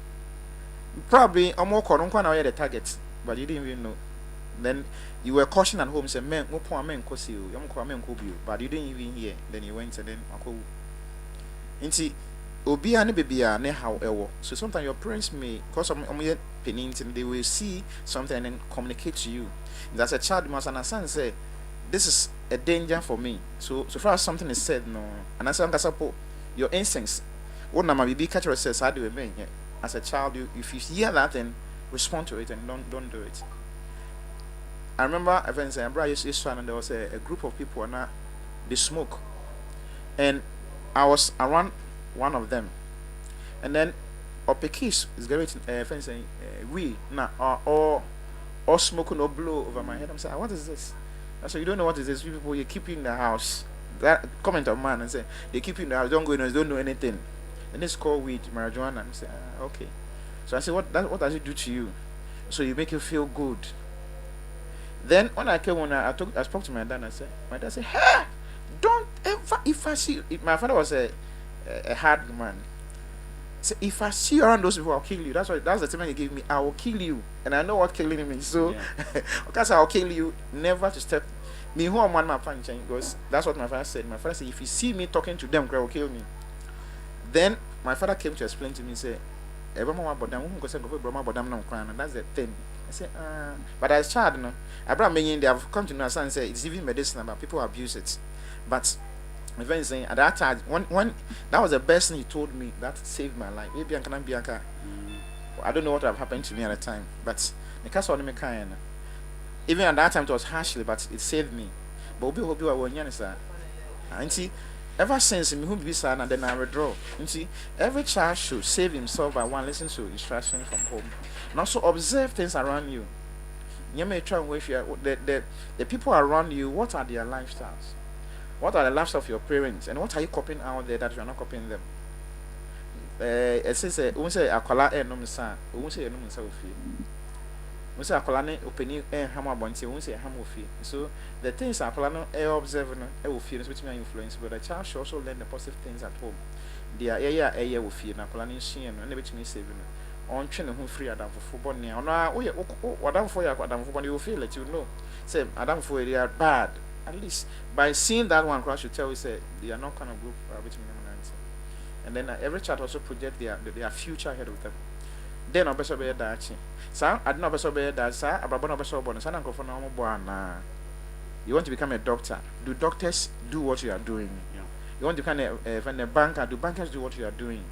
Probably omo kono na the target, but you didn't even know. Then you were cautioned at home, say, men, no poor men, cosi, young poor men, but you didn't even hear. Then you went and then, Inti, Obi and baby are ne however. So sometimes your parents may, cause of penins, and they will see something and then communicate to you. That's a child must understand, say, this is a danger for me. So far as something is said, no, and as long as your instincts, what na my catch says, how do you mean? As a child, if you hear that, then respond to it and don't do it. I remember events and there was a group of people and they smoke, and I was around one of them, and then Opekis is going to saying we now or smoking or blow over my head. I'm saying, what is this? I said, you don't know what is this? You people, you keep you in the house. That comment of man and say they keep you in the house, don't go in, don't know anything, and it's called weed, marijuana. I'm saying, okay. So I said, what does it do to you? So you make you feel good. Then when I came on, I spoke to my dad and I said, hey, don't ever, if I see, my father was a hard man. So if I see you around those people, I'll kill you. That's the statement he gave me. I will kill you. And I know what killing means. So, because I'll kill you, never to step. Me who am one my fan because that's what my father said. My father said, if you see me talking to them, will kill me. Then my father came to explain to me, say, and that's the thing. I said, but as a child, no, Abraham they have come to know and say it's even medicinal, but people abuse it. But my friend is saying at that time, when that was the best thing he told me that saved my life. Maybe I can be I don't know what have happened to me at the time, but the case of me kind. Even at that time it was harshly, but it saved me. But Obi I want sir. And see, ever since me who be son and then I withdraw. You see, every child should save himself by one listen to instruction from home. And also observe things around you. You may try and wait the people around you, what are their lifestyles? What are the lives of your parents, and what are you copying out there that you are not copying them? It says, "Who say akwala no misa? Who say no misa ofi? Who say akwala ne openi hama bonti? Who say hama ofi?" So the things akwala no observe no ofi, which may influence, but the child should also learn the positive things at home. They are ofi na akwala ne shien no, and which may save no. On train who free Adam for football near. On Adam for ya Adam for you feel let you know. Say Adam for they are bad. At least by seeing that one crash, you tell you say they are not kind of group which means. And then every child also project their future ahead of them. Then no better be that. Sir, I don't know better be that. Sir, about no better bonus. I don't go for no more. You want to become a doctor? Do doctors do what you are doing? Yeah. You want to become a banker? Do bankers do what you are doing?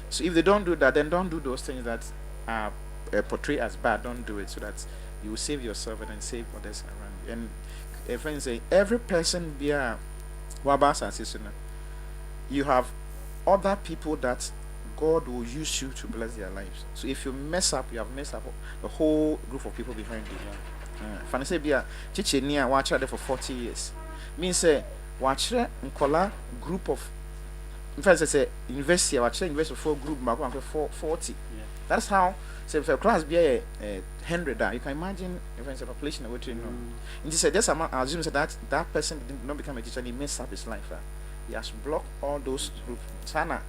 So if they don't do that, then don't do those things that are portrayed as bad. Don't do it, so that you will save yourself and then save others around you. And a friend say every person be a wabasa sister. You have other people that God will use you to bless their lives. So if you mess up, you have messed up the whole group of people behind you. If I say be a teacher near watch there for 40 years, means say watch there group of. In fact, I say university watch university for group for 40. Yeah. That's how. So if a class be a 100, you can imagine if it's a population of what you know. And he said, "This amount assume that person did not become a teacher, and he messed up his life." He has blocked all those groups. Sana,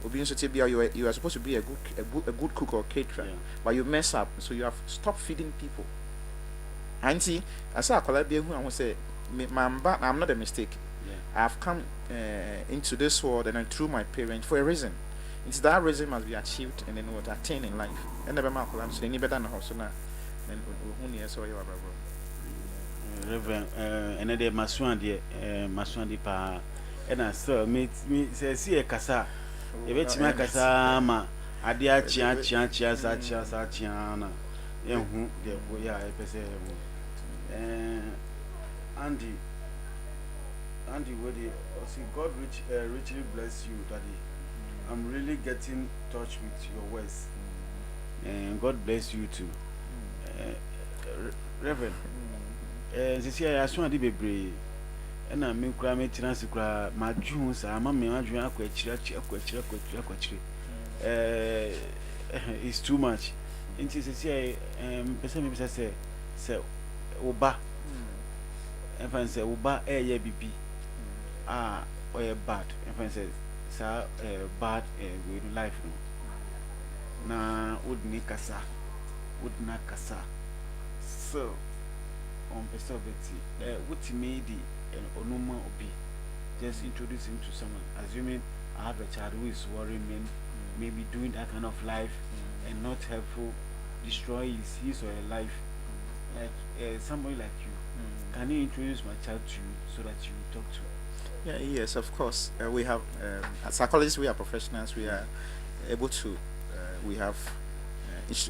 you are supposed to be a good cook or caterer, but you mess up, so you have stopped feeding people. And see, I saw a Columbia who I want to say, I'm not a mistake. I have come into this world and through my parents for a reason. It's that reason must be achieved and then what attain in life. And never mind, so any better than a house now. And who near so you are, bro. Reverend, and then Maswandi pa. And I saw me say, see a casa. A bit my casa, ma. Adia chian, Sachiana. Young, yeah, I say, Andy, what see, God richly bless you, Daddy. I'm really getting in touch with your words. And God bless you too. Reverend, this year I saw the baby. And I mean, cry chance cry my Junes. I'm a man, it's too much. And she say, person say, Oba. If I say, Oba, BB. Or a bad. If I say, sir, bad with life. Na would make kasa, would not kasa. So, on Pesoveti, what made the Onuma Obi, just introduce him to someone. Assuming I have a child who is worrying me, maybe doing that kind of life and not helpful, destroy his or her life. Like somebody like you, can you introduce my child to you so that you talk to? Yeah, yes, of course. We have, as psychologists, we are professionals. We are able to, we have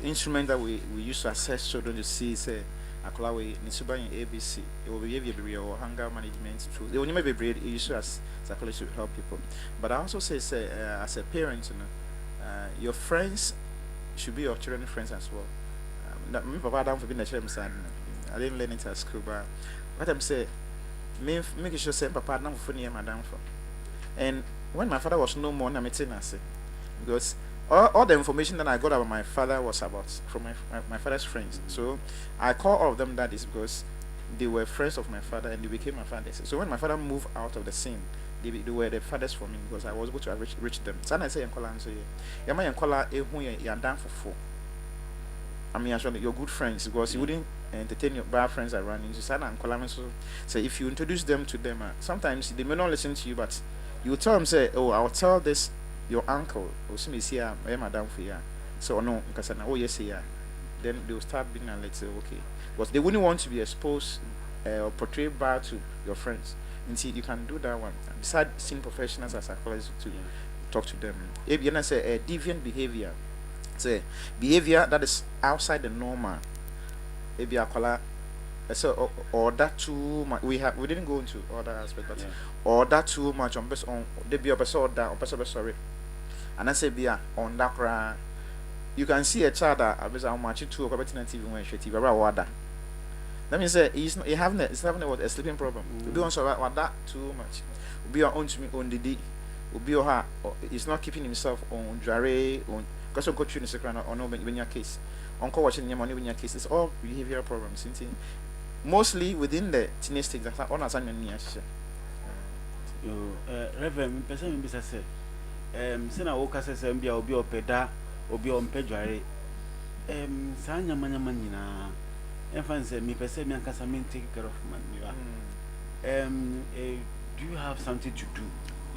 instruments that we use to assess children to see, say, Akolawe, Nisuba in ABC, it will be or hunger management tools. They will never be used as psychologists to help people. But I also say, as a parent, you know, your friends should be your children's friends as well. Me, Papa, down for being a child, I didn't learn it at school, but what I'm saying, make sure say Papa down for near Madame for. And when my father was no more, I'm because all the information that I got about my father was from my father's friends. So I call all of them daddies because they were friends of my father and they became my fathers. So when my father moved out of the scene, they were the fathers for me because I was able to reach them. So I say, you're down for 4. I mean, actually, you're good friends because you wouldn't entertain your bad friends around you. So if you introduce them to them, sometimes they may not listen to you, but you tell them, say, oh, I'll tell this your uncle or some is here, madam for ya. So no, because I know yes, yeah. Then they will start being and let's say okay, because they wouldn't want to be exposed or portrayed bad to your friends. And see, you can do that one. Besides seeing professionals as psychologists to talk to them. If you say deviant behavior, say behavior that is outside the normal. If you are so or that too much, we didn't go into other aspects, but or that too much on best on they be a person or that or person sorry. And I say be on that cry. You can see a child that I was on matching 2 o'clock TV when she TV water. That means he's having a sleeping problem. Be on so what that too much. Be on to me on the day. Be her. He's not keeping himself on dry on. Because of go through the second or no when your case. Uncle watching your money when your case. It's all behavioral problems. Mostly within the teenage stage. That's on as an Yo, Reverend, person be say, sena woka say mbia obi opeda, obi ompedware. Sanya manyama nyina. Enfan say me person me ankasa me take care of man you do you have something to do?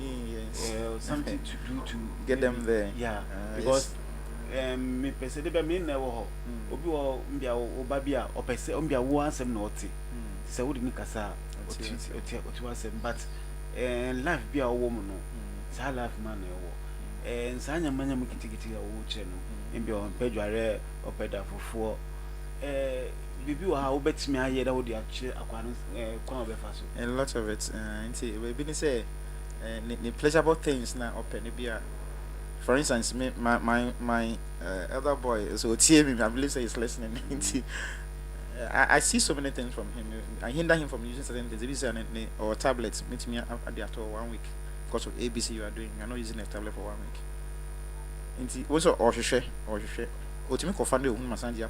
Yes. Something to do to get them there. Yeah, because me person dey be me na wo ho. Obi wo mbia oba bia opese mbia wo asem na oti. Say wo di ni kasa oti wasem but life be a woman no sa life man no sanya manya mkitikiti ya wo che no mbi o pedware opeda fofo bibi wa ha obetimi aye da wo di ache akwano kwa obefa so a lot of it we been say the pleasurable things na open bia. For instance, my elder boy, so TM, I believe he's listening. I see so many things from him. I hinder him from using certain things, or tablets. Meet me at the after 1 week because of ABC you are doing. You're not using a tablet for 1 week. Also, or share. Ultimate co-founder who must send you.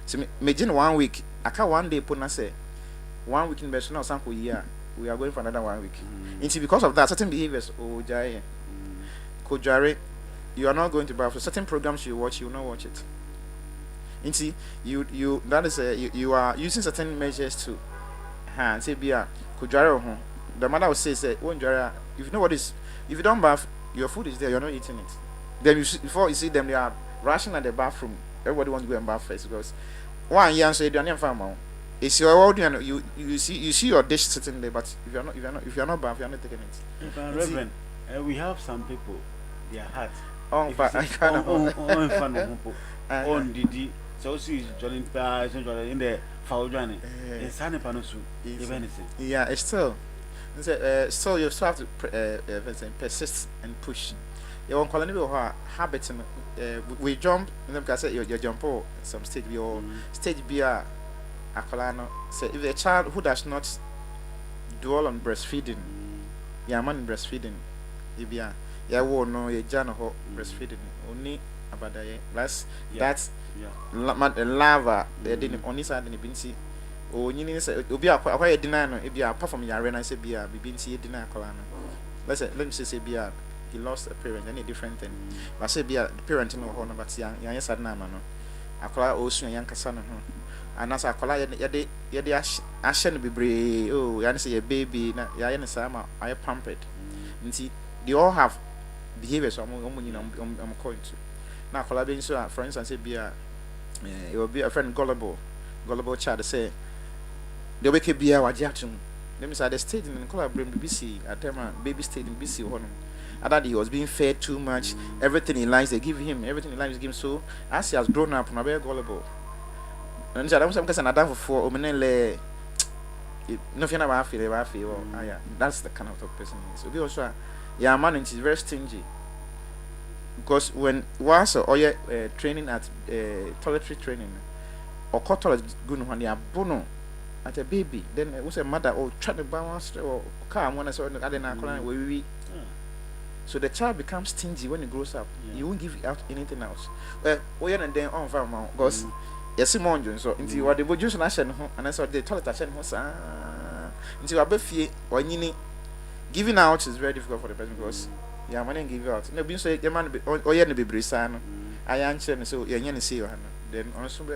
So, imagine 1 week. I can't one day put na say 1 week in best now. Sample year we are going for another 1 week. Because of that, certain behaviors. Oh, Jai, Kojare, you are not going to buy for certain programs you watch. You will not watch it. You that is you are using certain measures to say bia kujare ho the mother will say won jare if you know what is if you don't bath your food is there you're not eating it then before you see them they are rushing at the bathroom everybody wants to go and bath first because one year say do not farm it's your old you see your dish sitting there but if you're not bath you're not taking it. Reverend, we have some people their heart on Didi. So see Johnny Pa in the foul journey. It's Sunny Panosu. Yeah, it's still. So you still have to persist and push. You want colony or habits. We jump. Because you jump on some stage. Your stage beer. Akolano say if a child who does not dwell on breastfeeding, man breastfeeding. If ya won't know a jano breastfeeding only about that's lava they didn't only side in the binsi or you say be a denial if you are apart from your arena say be a binsi deny colana let me say be a he lost a parent any different thing but say be a parent no honor but young sad na man akola osu yan kasa no ho anasa akola ye de ahye no bebre oh yan say your baby na ya ye no sama I pampered nti they all have behaviors I'm going to now collaborating so for instance say be a it will be a friend gullible child say they wake be a wajatum let me say the stage in collaborating BC at time baby stage in BC honum that he was being fed too much everything he likes they give him everything he likes they give him so as he has grown up na be gullible and so I'm because another for omenele no fear na feel yeah that's the kind of person he is so be also yeah man is very stingy because when once or training at toiletry training or toilet good when they are bono at a baby then it was a mother or try to balance or car when I saw we so the child becomes stingy when he grows up he won't give out anything else and then on farm because yes Simon so into what the juice and I saw the toilet into a buffet or giving out is very difficult for the person because man give you out no be so the man be brisa no I answer so you see then also be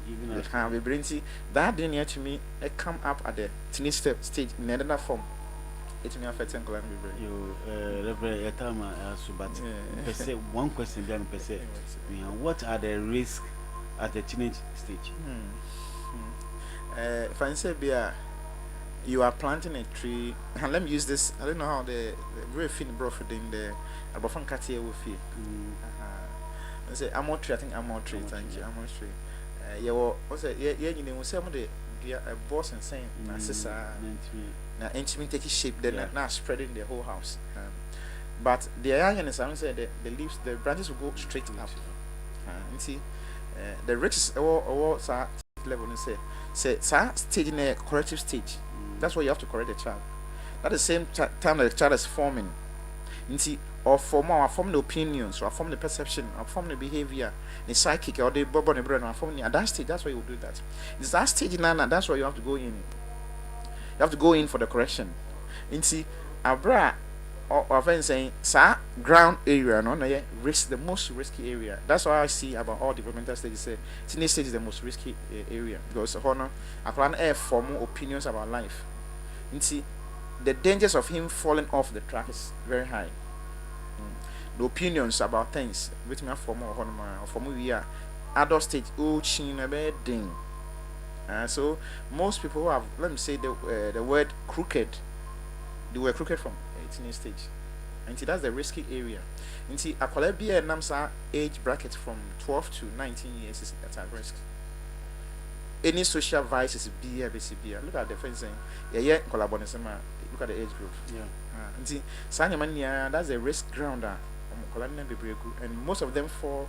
giving out can be brinty that didn't hear to me it come up at the teenage stage in another form it may affect and can be you Reverend Etama but per se one question behind per se what are the risks at the teenage stage if I say be you are planting a tree and let me use this I don't know how the very thin brought in the abofan katia will feel I say I'm tree I think I'm tree thank you I'm tree also you know say a boss and saying na sister na intimate take shape then now spreading the whole house but the young is I say the leaves the branches will go straight up you see the roots or level and say say stage in a corrective stage. That's why you have to correct the child. At the same time that the child is forming, or form the opinions, or form the perception, or form the behavior, the psychic, or the bubble the brain, or form at that stage. That's why you do that. It's that stage in and that's why you have to go in. You have to go in for the correction. Abra or friends saying, "Sir, ground area, no, risk the most risky area." That's why I see about all developmental stages. Say, teenage stage is the most risky area because I can air form opinions about life. The dangers of him falling off the track is very high. The opinions about things, which me form or form we are adult stage, chin a bad thing. So most people who have, let me say the word crooked, they were crooked from 18 stage, and that's the risky area. And see, a Colabia and Namsa age bracket from 12 to 19 years is at risk. Any social vices be look at the friends saying, yeah, collaboration. Look at the age group. Yeah. And see, that's a risk ground. And most of them fall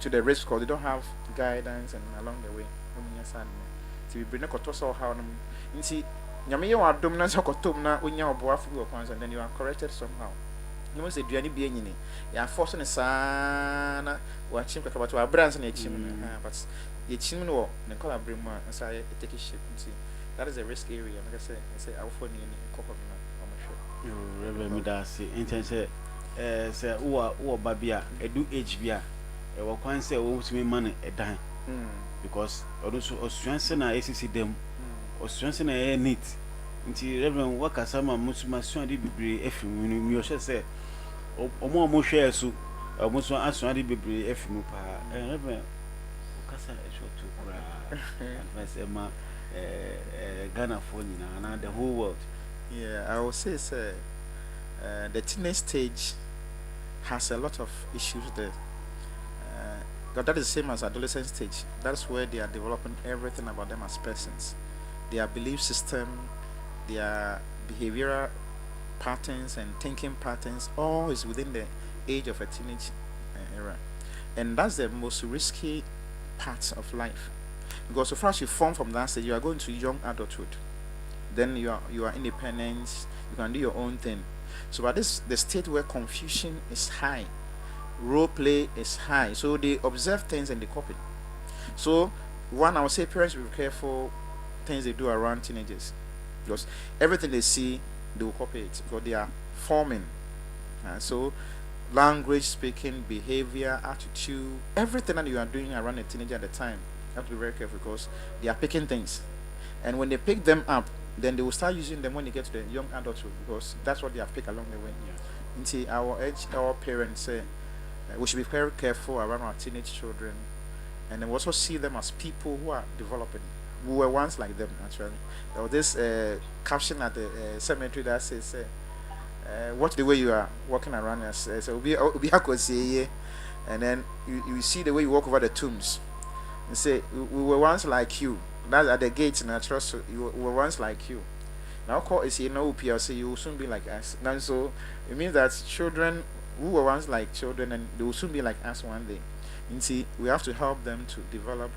to the risk because they don't have guidance and along the way. So we bring a cotoso how you see, Yamia are dominant cotumna when you are boafu and then you are corrected somehow. You must say, do any being in it? You are forcing a son, watching about our brands and a chimney, but the chimney or the color bring more and say, take a ship and see. That is a risk area. Like I say, our phone in couple of you remember me that say, intense say, oh, Babia, a do HBR, a one say, oh, to me money a dime. Because also strengthen our ACC them or strengthen our need. Until Reverend work as some musuma di bibri efim when you say o mo share so o mo so aso di bibri efim pa Reverend okasa e short to kra advice ma Ghana for na the whole world. Yeah, I will say the teenage stage has a lot of issues there. That is the same as adolescent stage. That's where they are developing everything about them as persons. Their belief system, their behavioral patterns and thinking patterns, all is within the age of a teenage era. And that's the most risky part of life. Because so far as you form from that stage, you are going to young adulthood. Then you are independent, you can do your own thing. So at this the state where confusion is high, role play is high, so they observe things and they copy. So one, I would say parents will be careful things they do around teenagers, because everything they see they will copy it because they are forming. So language, speaking, behavior, attitude, everything that you are doing around a teenager at the time, you have to be very careful because they are picking things, and when they pick them up, then they will start using them when they get to the young adulthood because that's what they have picked along the way. Until our parents say we should be very careful around our teenage children, and then we also see them as people who are developing. We were once like them, actually. There was this caption at the cemetery that says, watch the way you are walking around us. So and then you see the way you walk over the tombs and say, we were once like you. That's at the gates in our trust. We were once like you. Now, call is you know PLC, you will soon be like us. And so it means that children who were once like children, and they will soon be like us one day. You see, we have to help them to develop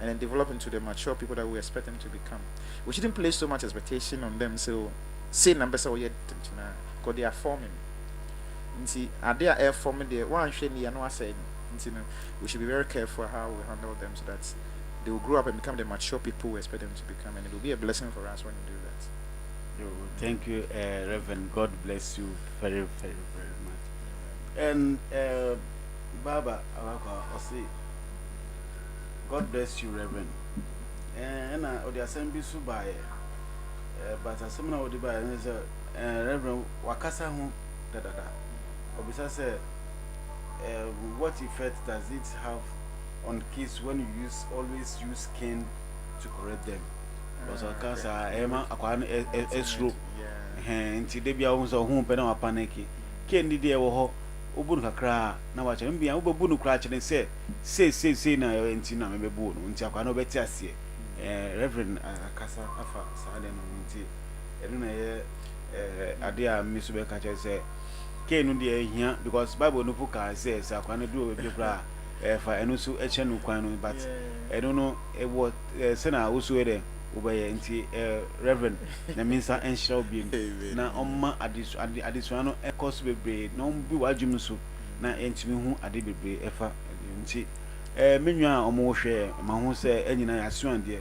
and then develop into the mature people that we expect them to become. We shouldn't place so much expectation on them. So, say numbers are yet because they are forming. You see, are they are forming? They one should be no saying. We should be very careful how we handle them so that they will grow up and become the mature people we expect them to become, and it will be a blessing for us when we do that. Thank you, Reverend. God bless you very, very, very much. And Baba, I'll say, God bless you, Reverend. And the assembly so by, but as someone would buy, Reverend Wakasa home, Obisa said, what effect does it have on kids when you always use cane to correct them? Because of cancer, Emma, a stroke, and today be almost a home pen or panic. Cane did there or Ubunka cry. Now watch him be a Ubunu cratch and say, now, and Tina, maybe boon, until I know better. Reverend Casa Afa, Sadan, and I dear Miss Becca say, Cane, dear, here, because Bible no book says, I can't do a big bra. fa eno so eche no kwan no but eno no e what se na wo so e obeye nti reverend na minsa enhira obi na omma adesu no ekos bebre na ombi wadwum so na entimi hu ade bebre efa nti menwa omo hwe ma hu se enyina yaso de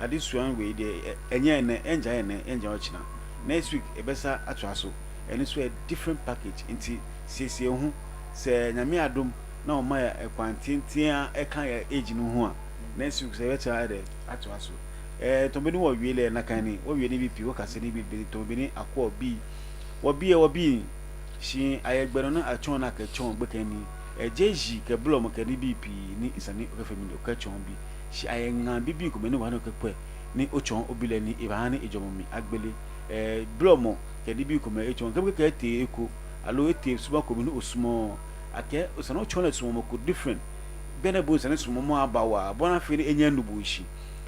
adesu an we de enye na enja ochina next week ebesa atwaso eno so a different package nti siesie hu se nyame adom na omma ya ekwantintia eka ya age no hu a next week se becha de atwaso tombeni wo wiele na kan ni wo wiele bi wo kase ni bi tombeni akọ bi wo bi shi ayegbero na achon na ka chon gbekan ni jeji ke blom ke ni bi ni isani o family o ka chon bi shi ayenga bi ko meni wa no ke pe ni o chon obile ni ibani ijomomi agbele blom ke ni bi ko me chon ke te eko alo ete suba ko ni osmo ake osano chon na sumo ko different bena bo sane sumo mo abawa bona fe ni enya ndubu shi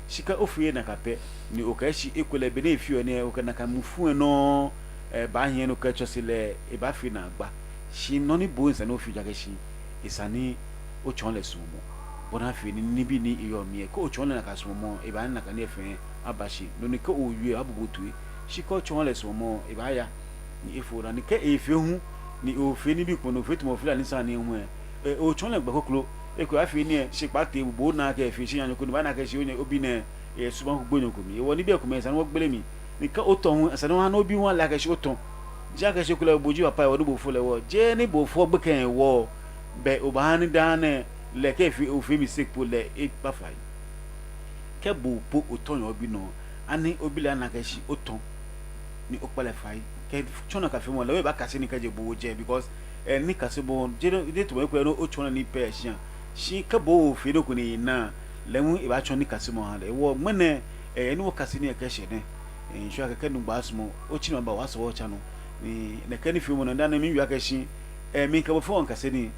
shika ofie na kape ni okashi ekwele be na efio ne okanaka mufu no ba hie no ka chosile e ba fi na agba shi no ni bo nsa no fi jagashi isani o chonle sumo bona fi ni bi ni iyo mi ko o chonle na ka sumo e ba na ka ne fe abashi no ni ka o wie abugotu shika o chonle sumo e ba ya ni efo na ni ka efe hu ni o fe ni bi ko no fe tumo fi la ni sa ni hu o chonle gba koklo eko afi ni se pate bo na ke fi siyan ko ni ba na ke si onye obi ne suban ko gbonyo ko mi e wo ni be ko me san wo gbele mi ni ka o ton san wa no bi won la ke si o ton ja ke si ko le boju papa wo do bo fo le wo je ni bo fo gbe kan wo be o ba ni dan le ke fi o fi mi se po le e pa fa ke bo po o ton yo bi no ani obi la na ke si o ton ni o pa le fa ke chona ka fi mo le we ba ka se ni ka je bo je because ni ka se bo je de to me ko no o chona ni pe sian shi ka bo fi do ko ni na lemu e ba chon ni kasimo ha le wo mene ni wo kasini e ka she ne sho aka kanu ba asmo o chi no ba waso wo cha no ni na kani fi mo no nda na mi wi aka shi mi ka bo fo on kasini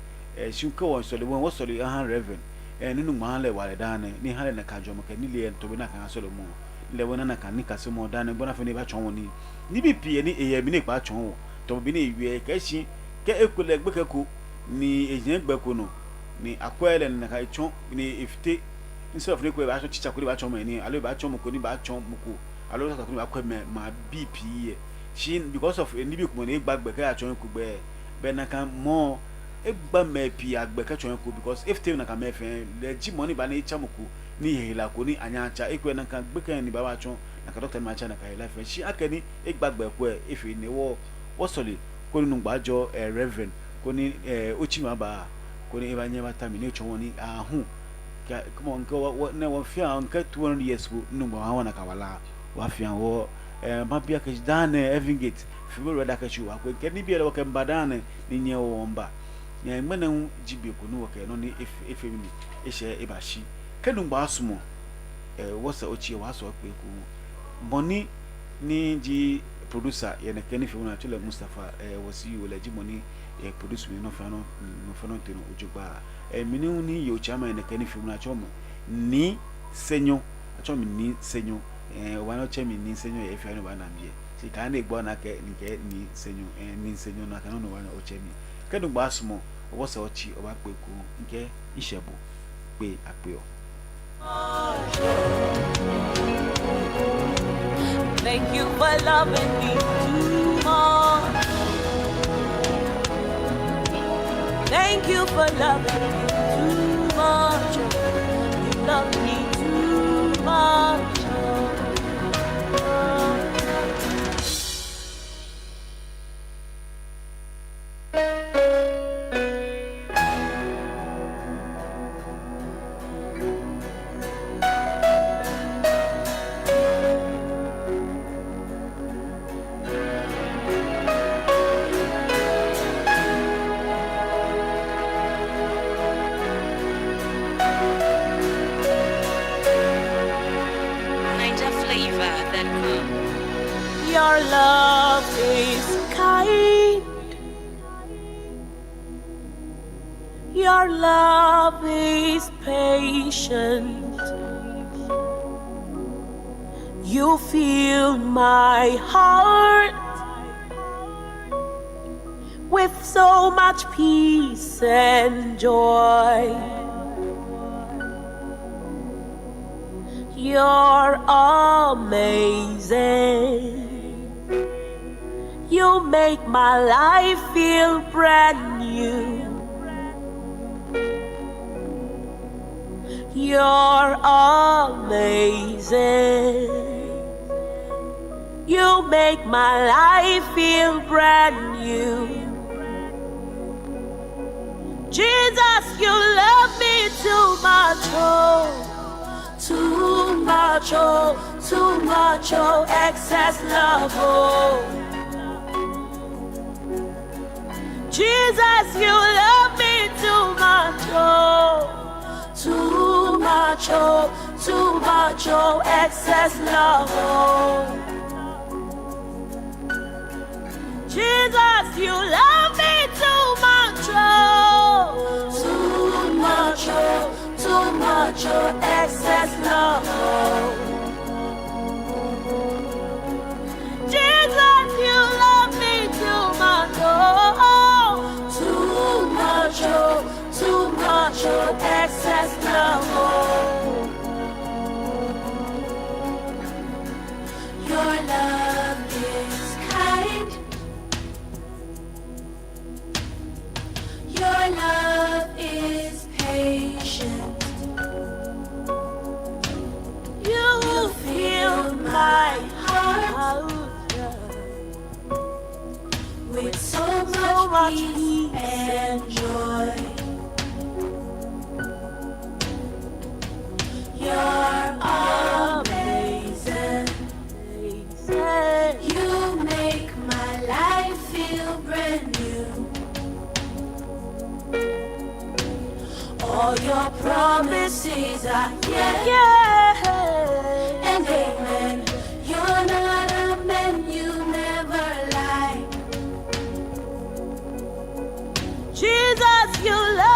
shi ka won so le won wo so le han reverend ni nu ma le wa le da ne ni ha le na ka jo mo ka ni le to be na ka so le mo le wona na ka ni kasimo da ne bona fe ni ba chon woni ni bi pie ni e ye mi ni pa chon wo to bi ni wi ka shi ke ekule gbe ka ku ni ejen gbe ko no ni akwele na ka chon ni ifite instead of ne ko ba so chicha ko ba chon ni alo ba chon mo ko ni ba chon mo ko alo ka ko ni ba kwa ma bp ye shin because of ni bi ko ni gbagbe ka chon ko gbe be na kan mo e gba me pi agbe ka chon ko because if te na ka me fe le ji money ba na icha mo ko ni hela ko ni anya acha e ko na kan gbe kan ni ba ba chon na ka doctor ma cha na ka hela fe shi akani e gbagbe ko e fi ni wo soli ko ni ngbajo reverend ko ni ochi ma ba ko ni eba nyema tami ni chon ni ahu come on go na wo fia on ka 200 years go no ba wa na ka wala wa fia wo ma bia ka dan Evangate fi wo reda ka chi wa ko ke ni bia le wo ka mbadane ni nye wo mba nya mena hu jibe ko no wo ka no ni efemi e she e ba shi ka no gba asumo wo sa ochi wa so pe ko money ni ji producer ye na keni fi wona tule Mustafa wasi wo la ji money produce me no fa no teno ojugba mini ni yo chama na keni fi wona chomo ni senyo achomi ni senyo wa no chemi ni senyo e fi anu ba na bie si ka na egbo na ke ni senyo ni senyo na ka no wa o chemi kedu gba asumo wo sa ochi o ba pe ku nke isebo pe ape o. Thank you for loving me too much. Thank you for loving me too much. You love me too much. Your love is kind. Your love is patient. You fill my heart with so much peace and joy. You're amazing. You make my life feel brand new. You're amazing. You make my life feel brand new. Jesus, you love me too much, oh, too much, oh, too much, oh, excess love, oh. Jesus, you love me too much, oh, too much, oh, too much, oh, excess love, oh. Jesus, you love me too much, oh, too much, oh, too much, oh, excess love, oh. Jesus, you love me too much, oh, too much, oh, too much, oh, excess love, oh. Your love is kind. Your love is patient. You fill my heart with so much peace and joy. You're amazing. You make my life feel brand new. All your promises are yes and amen. You're not a man, you never lie. Jesus, you love